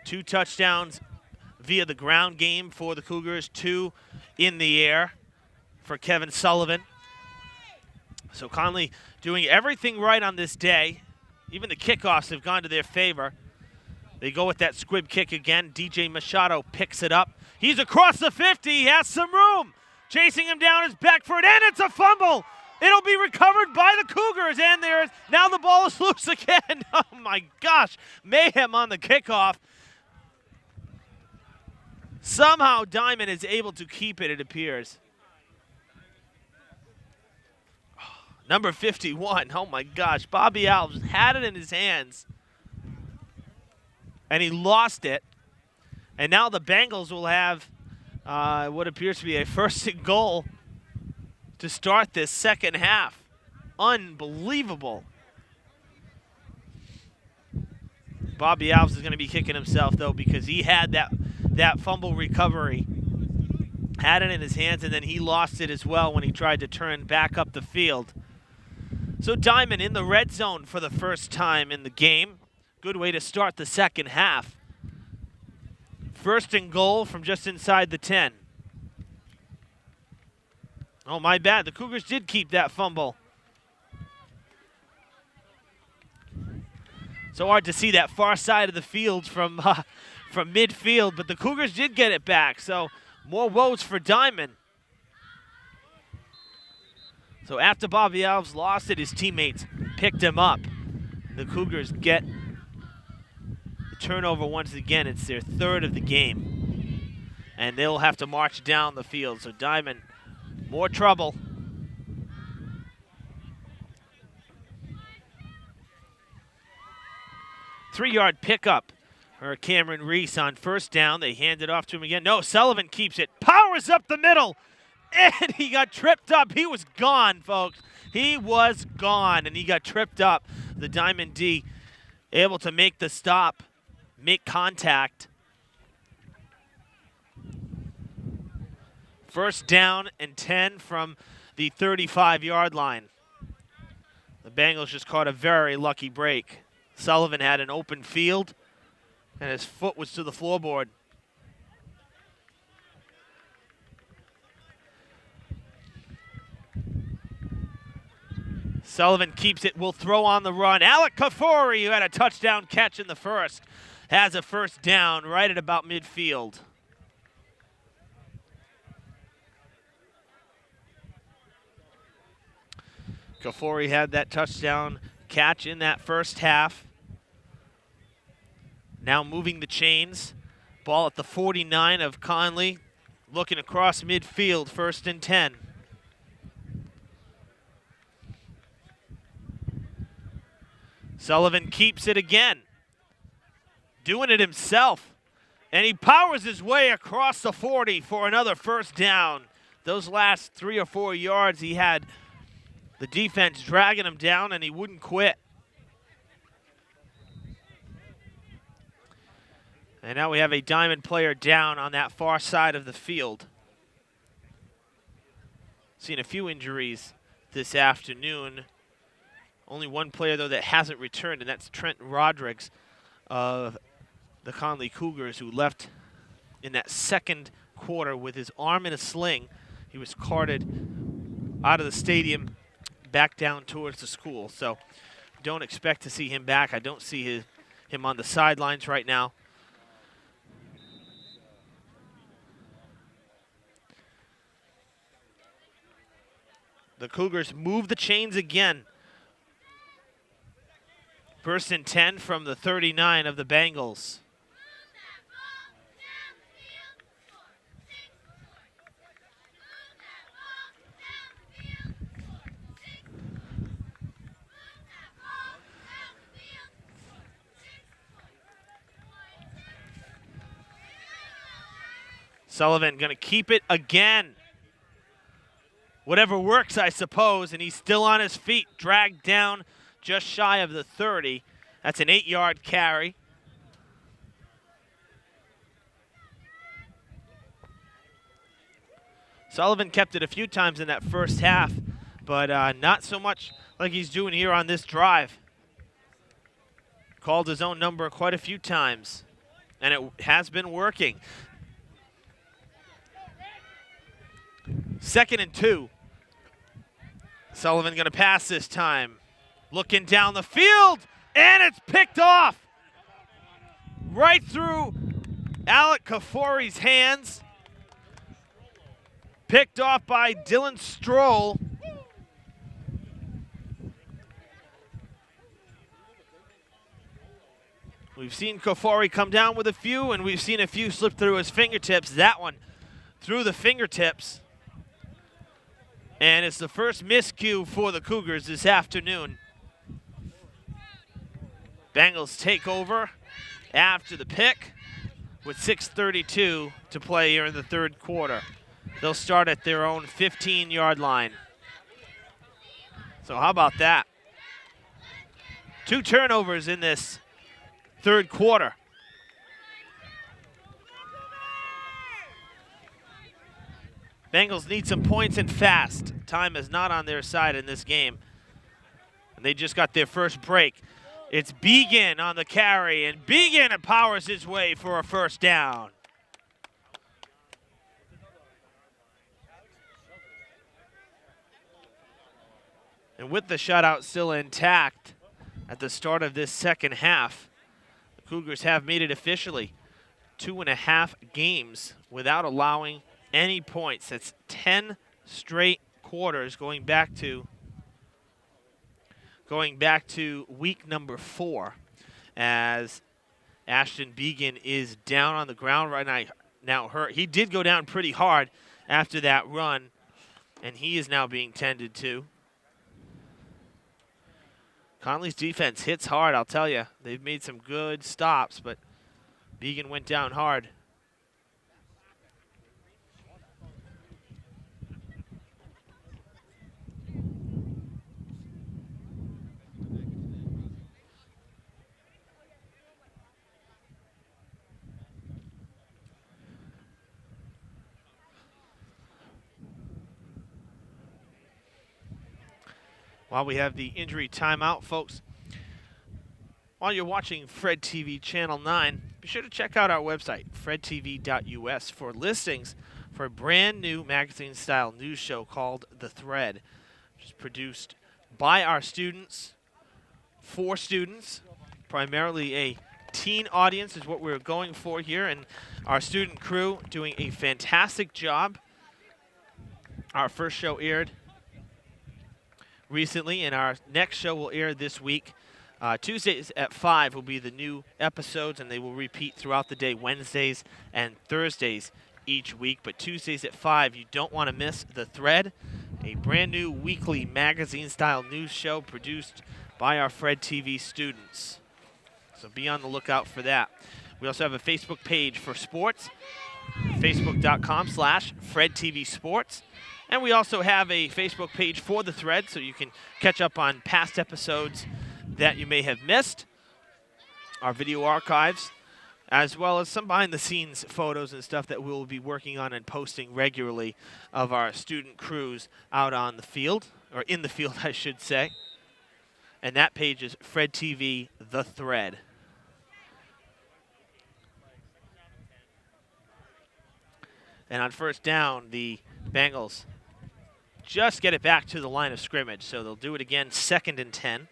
2 touchdowns via the ground game for the Cougars, 2 in the air for Kevin Sullivan. So Connolly doing everything right on this day. Even the kickoffs have gone to their favor. They go with that squib kick again. DJ Machado picks it up. He's across the 50. He has some room. Chasing him down is Beckford, and it's a fumble. It'll be recovered by the Cougars, and now the ball is loose again. Oh my gosh, mayhem on the kickoff. Somehow Diamond is able to keep it appears. Number 51, oh my gosh, Bobby Alves had it in his hands, and he lost it. And now the Bengals will have what appears to be a 1st and goal to start this second half. Unbelievable. Bobby Alves is going to be kicking himself, though, because he had that fumble recovery. Had it in his hands, and then he lost it as well when he tried to turn back up the field. So Diamond in the red zone for the first time in the game. Good way to start the second half. 1st and goal from just inside the 10. Oh, my bad. The Cougars did keep that fumble. So hard to see that far side of the field from midfield, but the Cougars did get it back. So more woes for Diamond. So after Bobby Alves lost it, his teammates picked him up. The Cougars get the turnover once again. It's their 3rd of the game. And they'll have to march down the field. So Diamond, more trouble. Three-yard pickup for Cameron Reese on 1st down. They hand it off to him again. No, Sullivan keeps it. Powers up the middle. And he got tripped up. He was gone, folks. He was gone, and he got tripped up. The Diamond D able to make the stop, make contact. 1st down and 10 from the 35-yard line. The Bengals just caught a very lucky break. Sullivan had an open field, and his foot was to the floorboard. Sullivan keeps it, will throw on the run. Alec Kafori, who had a touchdown catch in the first, has a 1st down right at about midfield. Kafori had that touchdown catch in that first half. Now moving the chains. Ball at the 49 of Connolly. Looking across midfield, 1st and 10. Sullivan keeps it again. Doing it himself. And he powers his way across the 40 for another 1st down. Those last 3 or 4 yards, he had the defense dragging him down, and he wouldn't quit. And now we have a Diamond player down on that far side of the field. Seen a few injuries this afternoon. Only one player, though, that hasn't returned, and that's Trent Rodrigues of the Connolly Cougars, who left in that second quarter with his arm in a sling. He was carted out of the stadium back down towards the school. So don't expect to see him back. I don't see him on the sidelines right now. The Cougars move the chains again. First and 10 from the 39 of the Bengals. Sullivan going to keep it again. Whatever works, I suppose, and he's still on his feet, dragged down just shy of the 30. That's an 8-yard carry. Sullivan kept it a few times in that first half, but not so much like he's doing here on this drive. Called his own number quite a few times, and it has been working. 2nd and 2. Sullivan going to pass this time. Looking down the field, and it's picked off. Right through Alec Kafori's hands. Picked off by Dylan Stroll. We've seen Kafori come down with a few, and we've seen a few slip through his fingertips. That one through the fingertips. And it's the first miscue for the Cougars this afternoon. Bengals take over after the pick with 6:32 to play here in the third quarter. They'll start at their own 15-yard line. So how about that? 2 turnovers in this third quarter. Bengals need some points and fast. Time is not on their side in this game. And they just got their first break. It's Began on the carry, and Began powers his way for a first down. And with the shutout still intact at the start of this second half, the Cougars have made it officially 2.5 games without allowing any points. That's 10 straight quarters going back to week number 4, as Ashton Began is down on the ground right now hurt. He did go down pretty hard after that run, and he is now being tended to. Connolly's defense hits hard, I'll tell you. They've made some good stops, but Began went down hard. While we have the injury timeout, folks, while you're watching Fred TV Channel 9, be sure to check out our website, fredtv.us, for listings for a brand new magazine-style news show called The Thread, which is produced by our students, for students, primarily a teen audience is what we're going for here, and our student crew doing a fantastic job. Our first show aired recently, and our next show will air this week. Tuesdays at 5 will be the new episodes, and they will repeat throughout the day, Wednesdays and Thursdays each week. But Tuesdays at 5, you don't want to miss The Thread, a brand new weekly magazine-style news show produced by our Fred TV students. So be on the lookout for that. We also have a Facebook page for sports, facebook.com/FredTVSports. And we also have a Facebook page for The Thread, so you can catch up on past episodes that you may have missed, our video archives, as well as some behind-the-scenes photos and stuff that we'll be working on and posting regularly of our student crews out on the field, or in the field, I should say. And that page is Fred TV The Thread. And on first down, the Bengals just get it back to the line of scrimmage. So they'll do it again, 2nd and 10.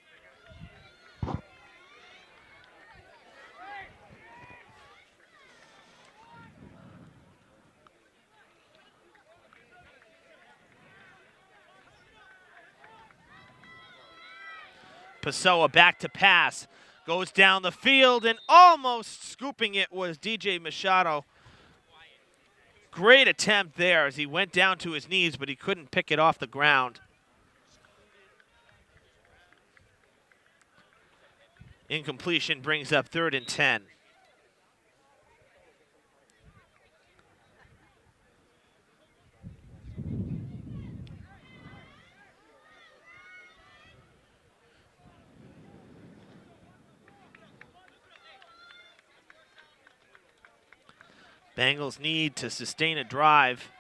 Pessoa back to pass. Goes down the field and almost scooping it was DJ Machado. Great attempt there as he went down to his knees, but he couldn't pick it off the ground. Incompletion brings up 3rd and 10. Bengals need to sustain a drive.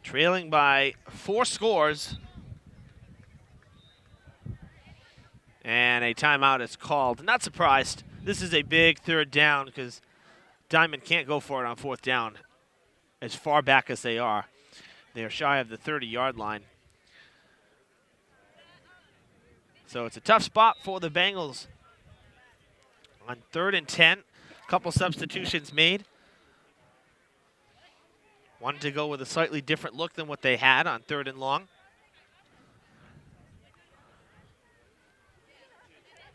Trailing by 4 scores. And a timeout is called. Not surprised. This is a big 3rd down because Diman can't go for it on 4th down as far back as they are. They are shy of the 30-yard line. So it's a tough spot for the Bengals. On 3rd and 10, a couple substitutions made. Wanted to go with a slightly different look than what they had on 3rd and long.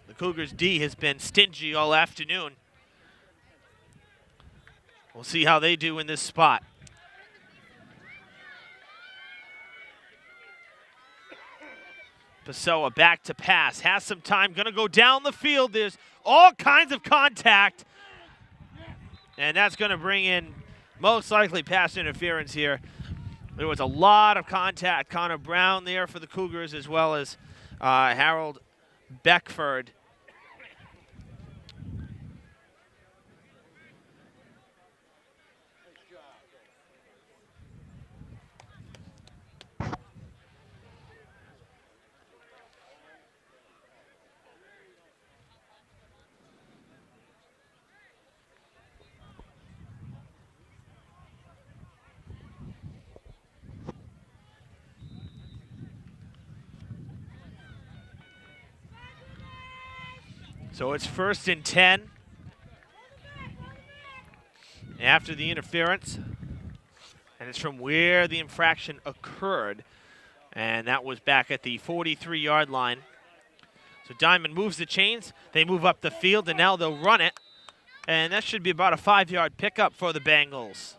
The Cougars D has been stingy all afternoon. We'll see how they do in this spot. Pessoa back to pass, has some time, gonna go down the field. There's all kinds of contact. And that's gonna bring in most likely pass interference here. There was a lot of contact. Connor Brown there for the Cougars as well as Harold Beckford. So it's 1st and 10 after the interference. And it's from where the infraction occurred. And that was back at the 43-yard line. So Diman moves the chains. They move up the field, and now they'll run it. And that should be about a 5-yard pickup for the Bengals.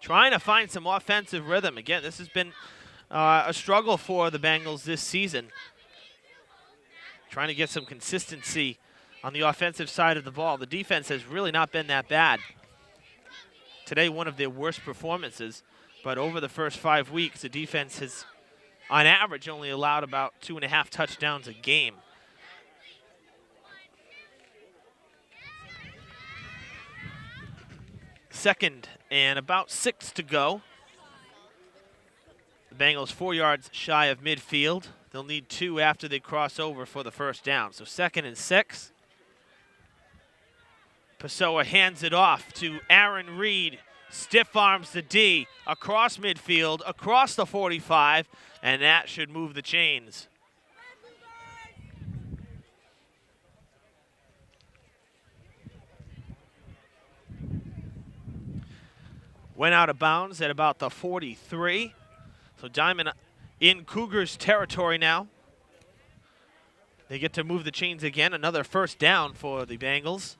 Trying to find some offensive rhythm. Again, this has been a struggle for the Bengals this season. Trying to get some consistency on the offensive side of the ball. The defense has really not been that bad. Today, one of their worst performances, but over the first 5 weeks, the defense has, on average, only allowed about 2.5 touchdowns a game. Second and about 6 to go. The Bengals 4 yards shy of midfield. They'll need 2 after they cross over for the first down. So 2nd and 6. Pessoa hands it off to Aaron Reed. Stiff arms the D across midfield, across the 45, and that should move the chains. Went out of bounds at about the 43. So Diman in Cougars territory now. They get to move the chains again. Another first down for the Bengals.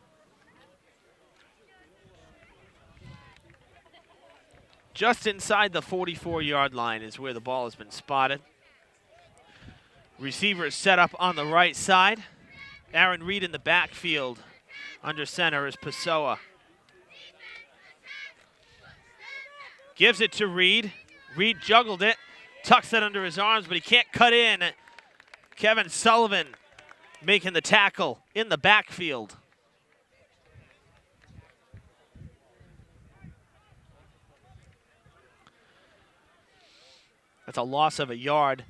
Just inside the 44-yard line is where the ball has been spotted. Receivers set up on the right side. Aaron Reed in the backfield. Under center is Pessoa. Gives it to Reed. Reed juggled it. Tucks it under his arms, but he can't cut in. Kevin Sullivan making the tackle in the backfield. That's a loss of a yard.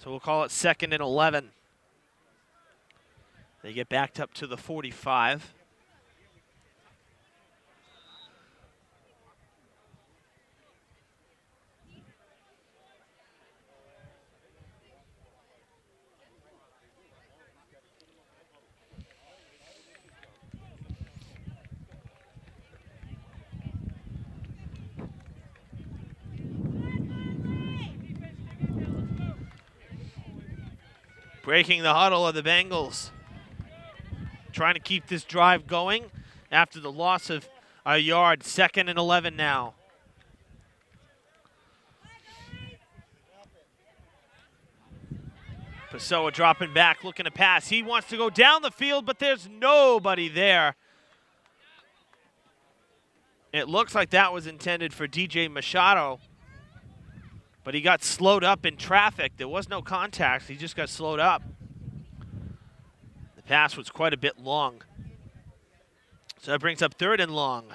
So we'll call it 2nd and 11. They get backed up to the 45. Breaking the huddle of the Bengals. Trying to keep this drive going after the loss of a yard. 2nd and 11 now. Pessoa dropping back, looking to pass. He wants to go down the field, but there's nobody there. It looks like that was intended for DJ Machado, but he got slowed up in traffic. There was no contact. He just got slowed up. The pass was quite a bit long. So that brings up 3rd and long.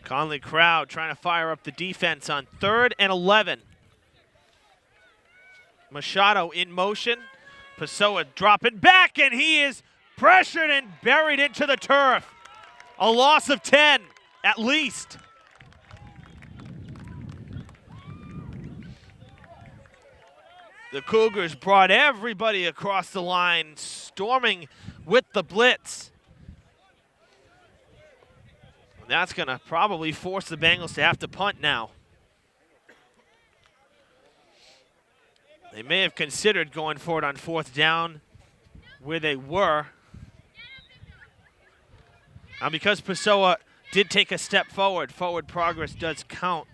Connolly crowd trying to fire up the defense on 3rd and 11. Machado in motion. Pessoa dropping back, and he is pressured and buried into the turf. A loss of 10, at least. The Cougars brought everybody across the line, storming with the blitz. And that's going to probably force the Bengals to have to punt now. They may have considered going for it on 4th down where they were. Now because Pessoa did take a step forward, forward progress does count.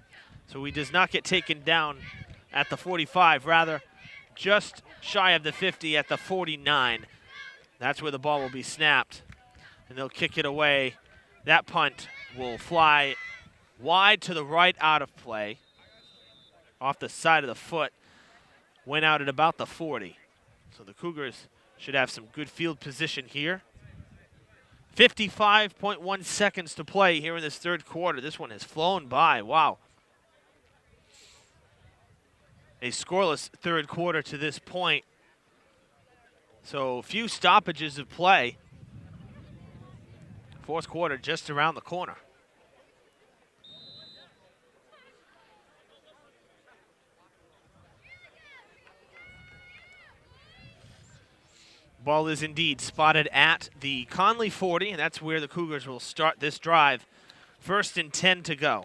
So he does not get taken down at the 45, rather just shy of the 50 at the 49. That's where the ball will be snapped. And they'll kick it away. That punt will fly wide to the right out of play. Off the side of the foot. Went out at about the 40. So the Cougars should have some good field position here. 55.1 seconds to play here in this 3rd quarter. This one has flown by. Wow. A scoreless 3rd quarter to this point. So few stoppages of play. 4th quarter just around the corner. Ball is indeed spotted at the Connolly 40, and that's where the Cougars will start this drive. 1st and 10 to go.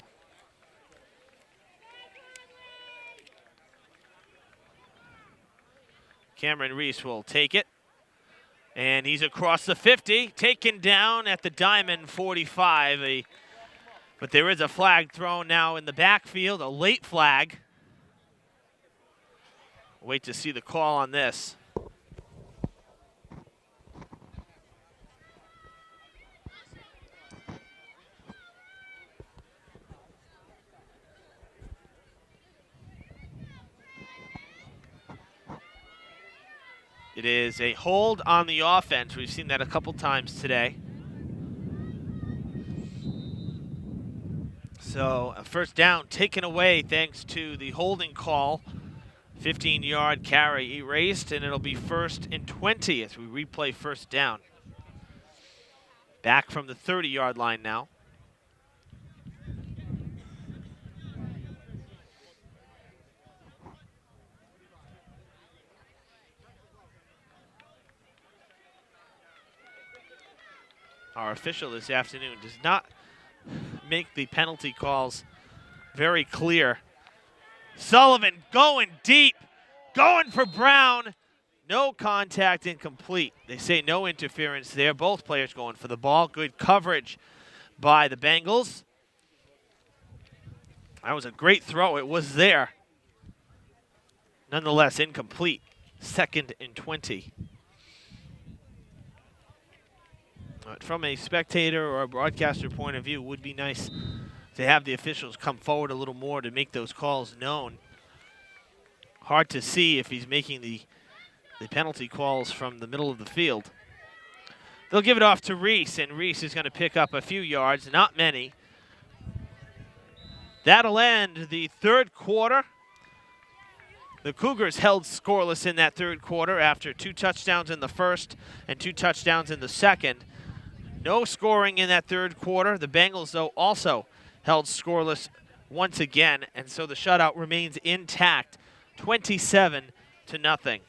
Cameron Reese will take it. And he's across the 50, taken down at the Diman 45. But there is a flag thrown now in the backfield, a late flag. Wait to see the call on this. It is a hold on the offense. We've seen that a couple times today. So a 1st down taken away thanks to the holding call. 15-yard carry erased, and it'll be 1st and 20 as we replay 1st down. Back from the 30-yard line now. Our official this afternoon does not make the penalty calls very clear. Sullivan going deep, going for Brown. No contact, incomplete. They say no interference there. Both players going for the ball. Good coverage by the Bengals. That was a great throw. It was there. Nonetheless, incomplete. 2nd and 20. From a spectator or a broadcaster point of view, it would be nice to have the officials come forward a little more to make those calls known. Hard to see if he's making the penalty calls from the middle of the field. They'll give it off to Reese, and Reese is going to pick up a few yards, not many. That'll end the 3rd quarter. The Cougars held scoreless in that 3rd quarter after 2 touchdowns in the 1st and 2 touchdowns in the 2nd. No scoring in that 3rd quarter. The Bengals, though, also held scoreless once again, and so the shutout remains intact, 27-0.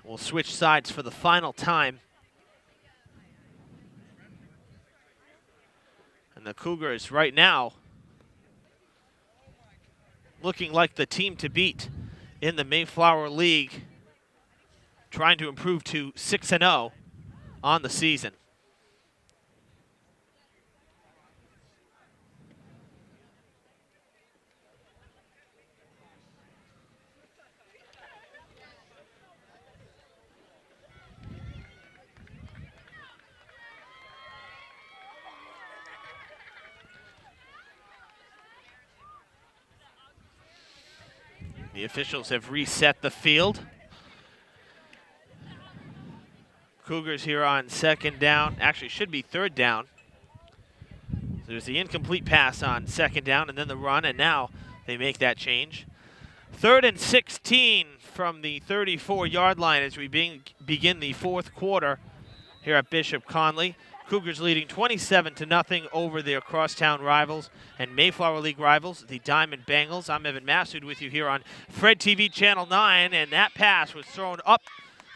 We'll switch sides for the final time. And the Cougars right now looking like the team to beat in the Mayflower League, trying to improve to 6-0 on the season. The officials have reset the field. Cougars here on second down. Actually, should be third down. There's the incomplete pass on second down and then the run, and now they make that change. 3rd and 16 from the 34-yard line as we begin the fourth quarter here at Bishop Connolly. Cougars leading 27-0 over their crosstown rivals and Mayflower League rivals, the Diman Bengals. I'm Evan Massoud with you here on Fred TV Channel 9, and that pass was thrown up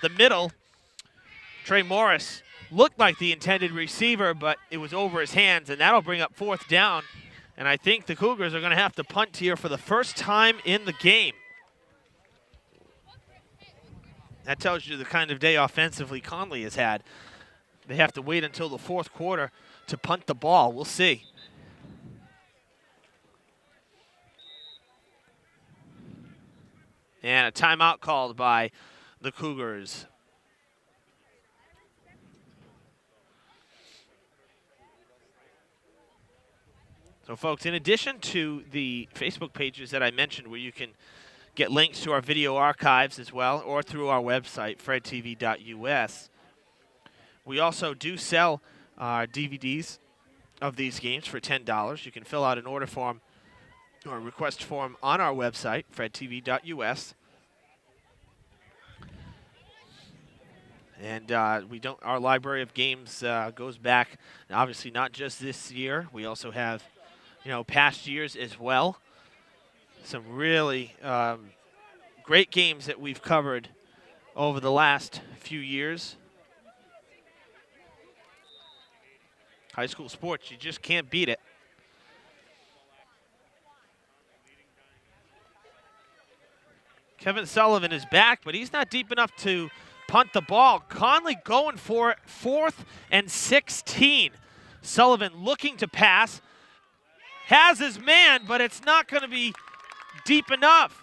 the middle. Trey Morris looked like the intended receiver, but it was over his hands, and that'll bring up 4th down. And I think the Cougars are going to have to punt here for the first time in the game. That tells you the kind of day offensively Connolly has had. They have to wait until the fourth quarter to punt the ball. We'll see. And a timeout called by the Cougars. So, folks, in addition to the Facebook pages that I mentioned where you can get links to our video archives as well, or through our website, fredtv.us, we also do sell DVDs of these games for $10. You can fill out an order form or a request form on our website, fredtv.us. And our library of games goes back, obviously not just this year. We also have, past years as well. Some really great games that we've covered over the last few years. High school sports, you just can't beat it. Kevin Sullivan is back, but he's not deep enough to punt the ball. Connolly going for it, 4th and 16. Sullivan looking to pass. Has his man, but it's not going to be deep enough.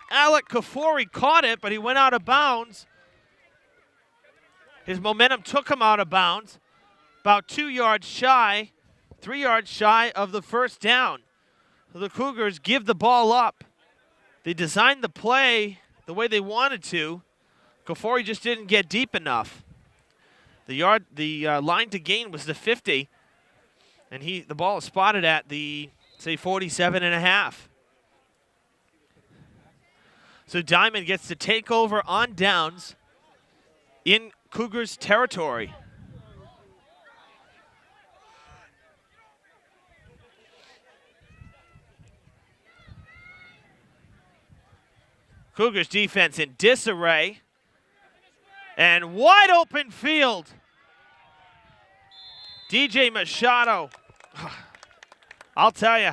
Alec Kafori caught it, but he went out of bounds. His momentum took him out of bounds. About 3 yards shy of the first down. So the Cougars give the ball up. They designed the play the way they wanted to. Kafori just didn't get deep enough. The line to gain was the 50, and the ball is spotted at the 47.5. So Diman gets to take over on downs in Cougars territory. Cougars defense in disarray. And wide open field. DJ Machado. I'll tell you,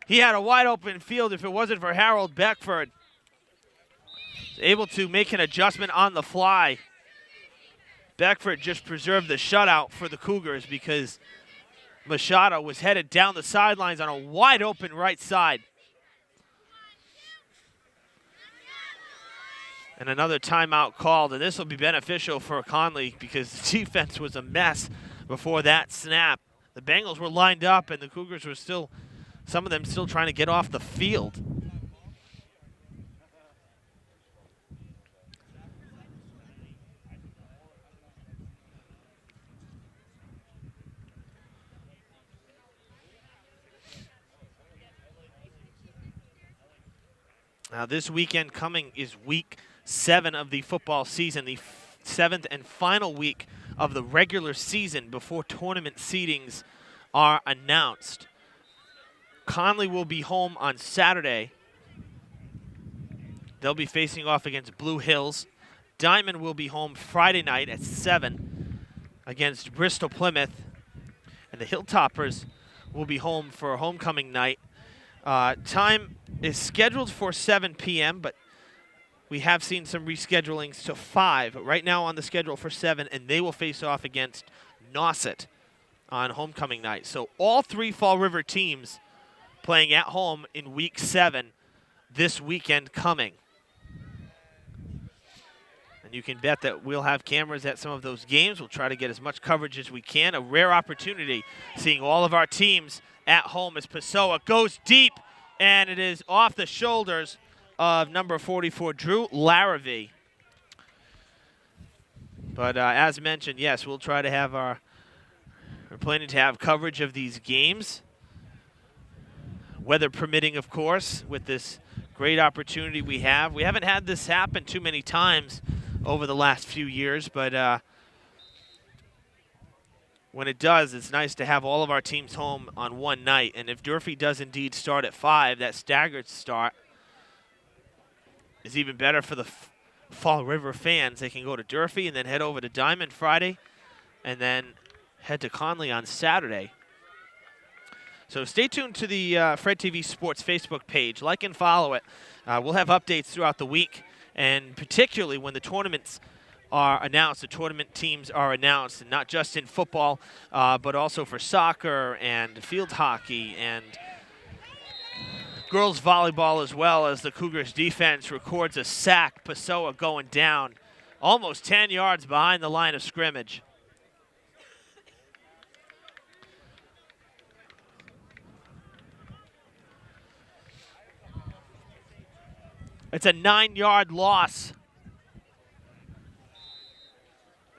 he had a wide open field if it wasn't for Harold Beckford. Able to make an adjustment on the fly. Beckford just preserved the shutout for the Cougars because Machado was headed down the sidelines on a wide open right side. And another timeout called, and this will be beneficial for Connolly because the defense was a mess before that snap. The Bengals were lined up, and the Cougars were some of them still trying to get off the field. Now this weekend coming is week 7 of the football season, the 7th and final week of the regular season before tournament seedings are announced. Connolly will be home on Saturday. They'll be facing off against Blue Hills. Diman will be home Friday night at 7 against Bristol Plymouth. And the Hilltoppers will be home for homecoming night. Time is scheduled for 7 p.m., but we have seen some reschedulings to 5. But right now on the schedule for 7, and they will face off against Nauset on homecoming night. So all 3 Fall River teams playing at home in Week 7 this weekend coming. And you can bet that we'll have cameras at some of those games. We'll try to get as much coverage as we can. A rare opportunity seeing all of our teams at home as Pessoa goes deep, and it is off the shoulders of number 44, Drew Larrabee. But as mentioned, yes, we'll try to have we're planning to have coverage of these games. Weather permitting, of course, with this great opportunity we have. We haven't had this happen too many times over the last few years, but when it does, it's nice to have all of our teams home on one night. And if Durfee does indeed start at 5, that staggered start is even better for the Fall River fans. They can go to Durfee and then head over to Diman Friday and then head to Connolly on Saturday. So stay tuned to the Fred TV Sports Facebook page. Like and follow it. We'll have updates throughout the week, and particularly when the tournaments are announced, the tournament teams are announced, and not just in football, but also for soccer and field hockey and girls volleyball, as well as the Cougars defense records a sack. Pessoa going down almost 10 yards behind the line of scrimmage. It's a 9-yard loss.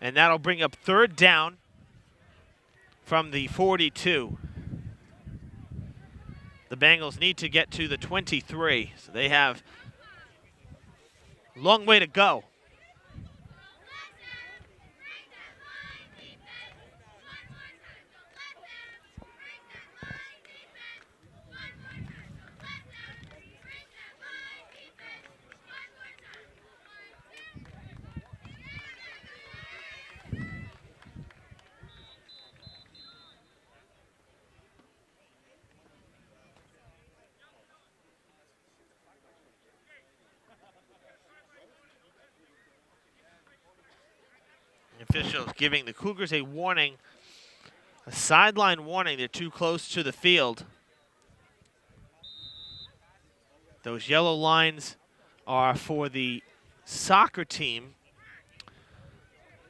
And that'll bring up 3rd down from the 42. The Bengals need to get to the 23, so they have a long way to go. Officials giving the Cougars a warning, a sideline warning. They're too close to the field. Those yellow lines are for the soccer team.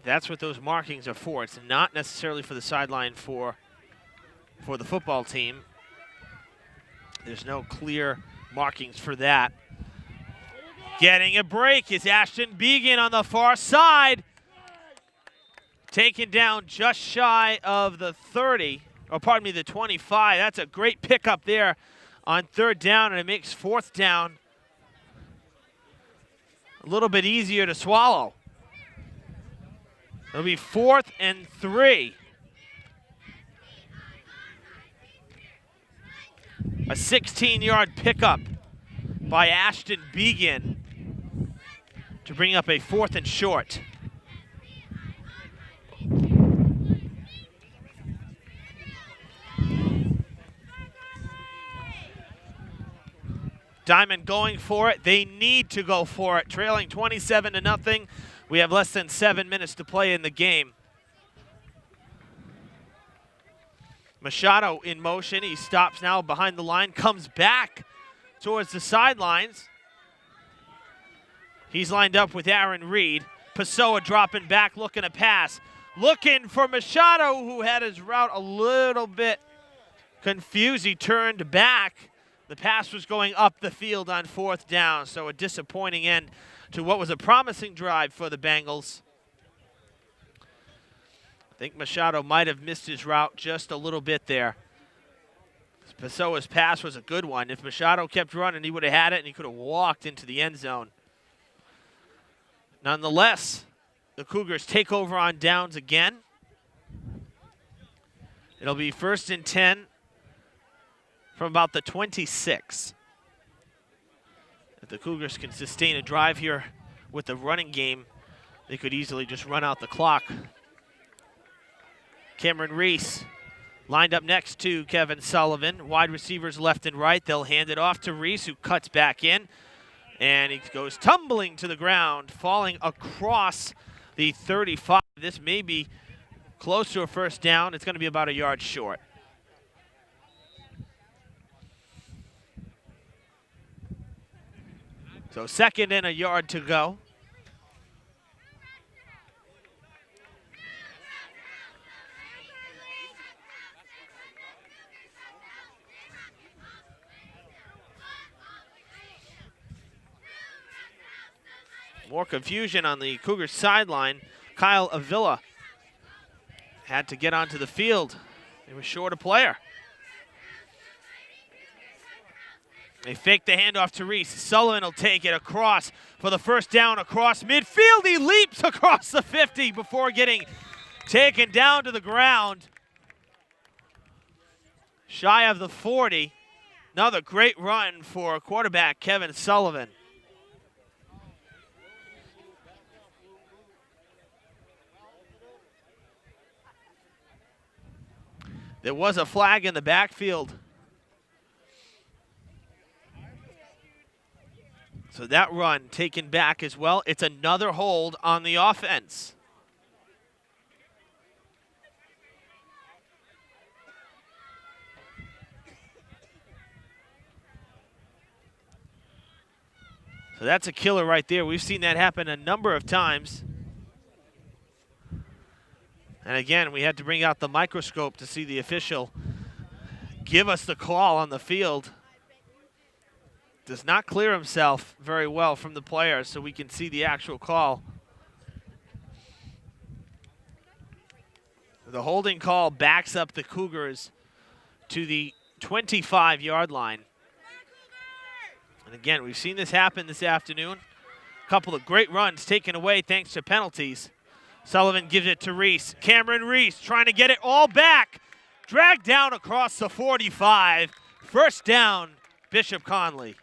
That's what those markings are for. It's not necessarily for the sideline for the football team. There's no clear markings for that. Getting a break is Ashton Began on the far side. Taken down just shy of the 30, or pardon me, the 25. That's a great pickup there on 3rd down, and it makes 4th down a little bit easier to swallow. It'll be 4th and 3. A 16-yard pickup by Ashton Began to bring up a 4th and short. Diman going for it. They need to go for it. Trailing 27-0. We have less than 7 minutes to play in the game. Machado in motion. He stops now behind the line, comes back towards the sidelines. He's lined up with Aaron Reed. Pessoa dropping back, looking to pass. Looking for Machado, who had his route a little bit confused. He turned back. The pass was going up the field on 4th down, so a disappointing end to what was a promising drive for the Bengals. I think Machado might have missed his route just a little bit there. Pessoa's pass was a good one. If Machado kept running, he would have had it, and he could have walked into the end zone. Nonetheless, the Cougars take over on downs again. It'll be 1st and 10 from about the 26. If the Cougars can sustain a drive here with the running game, they could easily just run out the clock. Cameron Reese lined up next to Kevin Sullivan. Wide receivers left and right. They'll hand it off to Reese, who cuts back in. And he goes tumbling to the ground, falling across the 35. This may be close to a first down. It's going to be about a yard short. So 2nd and a yard to go. More confusion on the Cougars sideline. Kyle Avila had to get onto the field. They were short a player. They fake the handoff to Reese. Sullivan will take it across for the first down across midfield. He leaps across the 50 before getting taken down to the ground. Shy of the 40. Another great run for quarterback Kevin Sullivan. There was a flag in the backfield. So that run taken back as well. It's another hold on the offense. So that's a killer right there. We've seen that happen a number of times. And again, we had to bring out the microscope to see the official give us the call on the field. Does not clear himself very well from the player, so we can see the actual call. The holding call backs up the Cougars to the 25-yard line. And again, we've seen this happen this afternoon. A couple of great runs taken away thanks to penalties. Sullivan gives it to Reese. Cameron Reese trying to get it all back. Dragged down across the 45. First down, Bishop Connolly.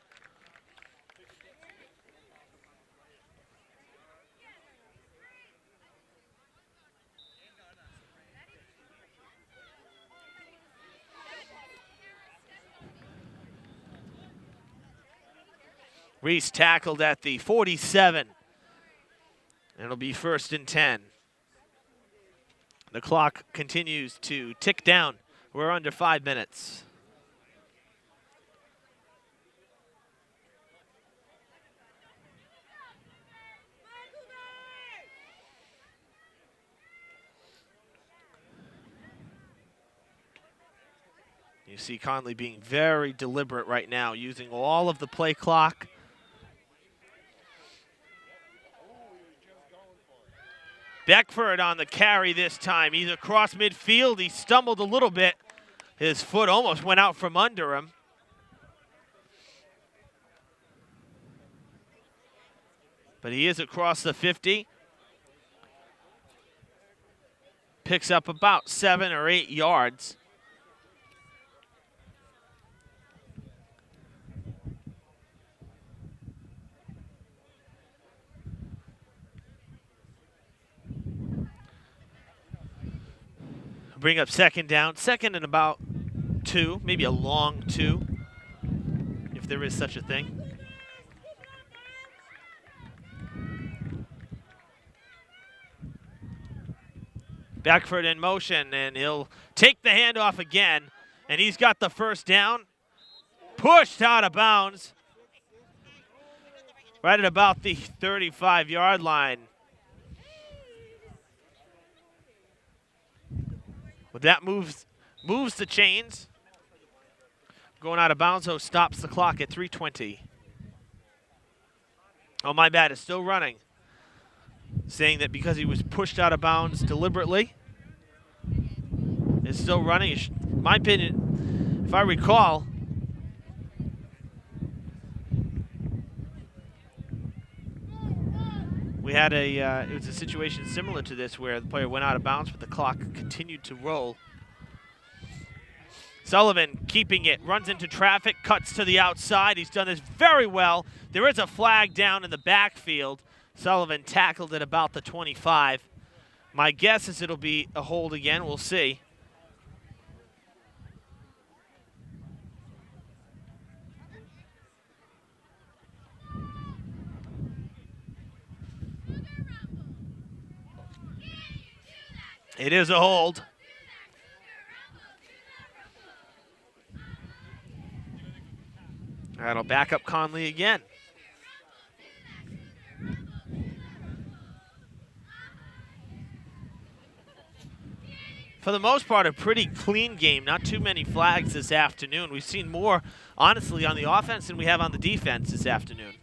Reese tackled at the 47. And it'll be 1st and 10. The clock continues to tick down. We're under 5 minutes. You see Connolly being very deliberate right now, using all of the play clock. Beckford on the carry this time. He's across midfield. He stumbled a little bit. His foot almost went out from under him. But he is across the 50. Picks up about 7 or 8 yards. Bring up 2nd down. 2nd and about 2, maybe a long 2, if there is such a thing. Beckford in motion, and he'll take the handoff again, and he's got the first down. Pushed out of bounds. Right at about the 35-yard line. But that moves the chains. Going out of bounds, though, stops the clock at 3:20. Oh, my bad, it's still running. Saying that because he was pushed out of bounds deliberately, it's still running. In my opinion, if I recall, we had it was a situation similar to this where the player went out of bounds, but the clock continued to roll. Sullivan keeping it, runs into traffic, cuts to the outside. He's done this very well. There is a flag down in the backfield. Sullivan tackled at about the 25. My guess is it'll be a hold again. We'll see. It is a hold. That'll back up Connolly again. For the most part, a pretty clean game. Not too many flags this afternoon. We've seen more, honestly, on the offense than we have on the defense this afternoon.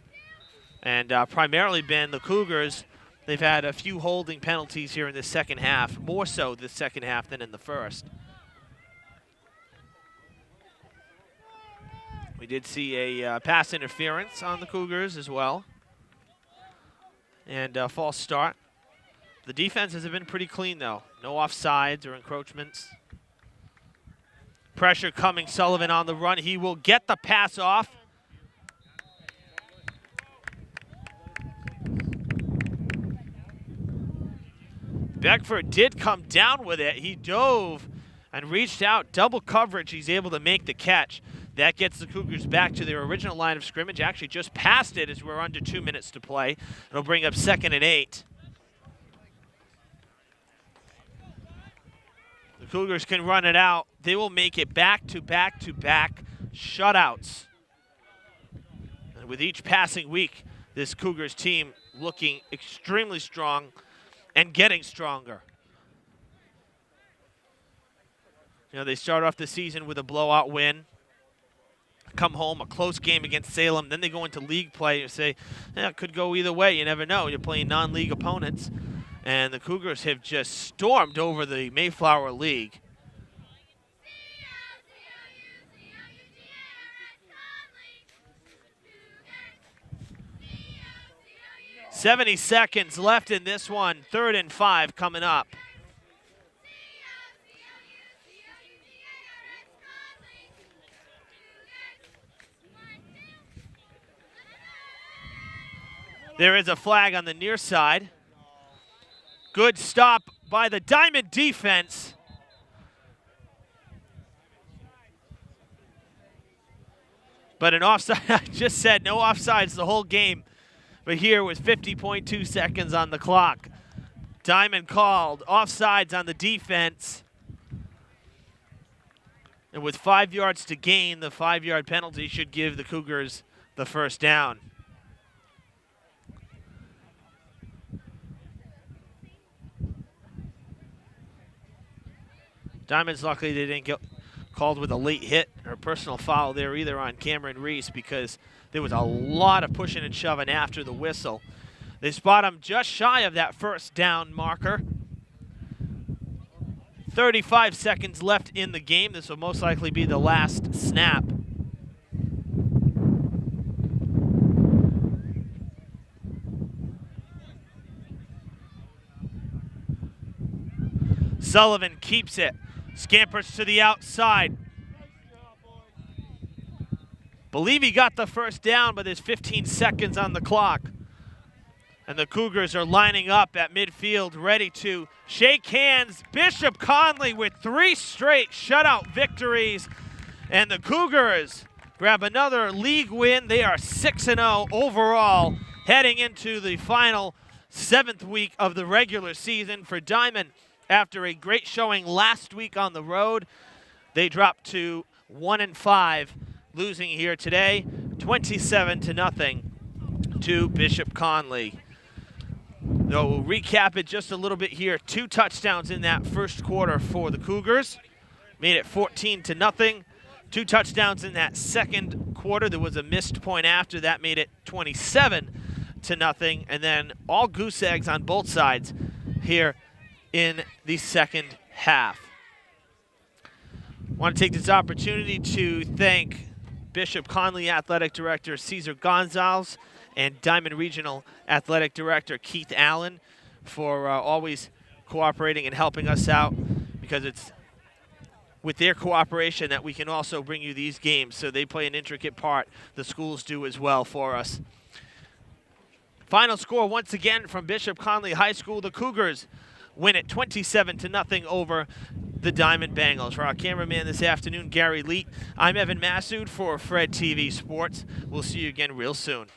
And primarily been the Cougars. They've had a few holding penalties here in the second half, more so the second half than in the first. We did see a pass interference on the Cougars as well. And a false start. The defenses have been pretty clean, though. No offsides or encroachments. Pressure coming, Sullivan on the run. He will get the pass off. Beckford did come down with it. He dove and reached out. Double coverage. He's able to make the catch. That gets the Cougars back to their original line of scrimmage. Actually just past it as we're under 2 minutes to play. It'll bring up 2nd and 8. The Cougars can run it out. They will make it back-to-back-to-back shutouts. And with each passing week, this Cougars team looking extremely strong and getting stronger. You know, they start off the season with a blowout win. Come home, a close game against Salem. Then they go into league play and say, it could go either way. You never know. You're playing non-league opponents. And the Cougars have just stormed over the Mayflower League. .70 seconds left in this one. 3rd and 5 coming up. There is a flag on the near side. Good stop by the Diamond defense. But an offside, I just said no offsides the whole game. But here was 50.2 seconds on the clock. Diamond called offsides on the defense. And with 5 yards to gain, the 5-yard penalty should give the Cougars the first down. Diamond's luckily they didn't get called with a late hit or personal foul there either on Cameron Reese because there was a lot of pushing and shoving after the whistle. They spot him just shy of that first down marker. 35 seconds left in the game. This will most likely be the last snap. Sullivan keeps it. Scampers to the outside. Believe he got the first down, but there's 15 seconds on the clock. And the Cougars are lining up at midfield, ready to shake hands. Bishop Connolly with 3 straight shutout victories. And the Cougars grab another league win. They are 6-0 overall, heading into the final 7th week of the regular season for Diman. After a great showing last week on the road, they dropped to 1-5, losing here today, 27-0 to Bishop Connolly. So we'll recap it just a little bit here. 2 touchdowns in that first quarter for the Cougars, made it 14-0. 2 touchdowns in that second quarter. There was a missed point after that, made it 27-0, and then all goose eggs on both sides here in the second half. I want to take this opportunity to thank Bishop Connolly Athletic Director Cesar Gonzalez and Diman Regional Athletic Director Keith Allen for always cooperating and helping us out, because it's with their cooperation that we can also bring you these games. So they play an intricate part. The schools do as well for us. Final score once again from Bishop Connolly High School. The Cougars win it 27-0 over the Diman Bengals. For our cameraman this afternoon, Gary Leet, I'm Evan Massoud for Fred TV Sports. We'll see you again real soon.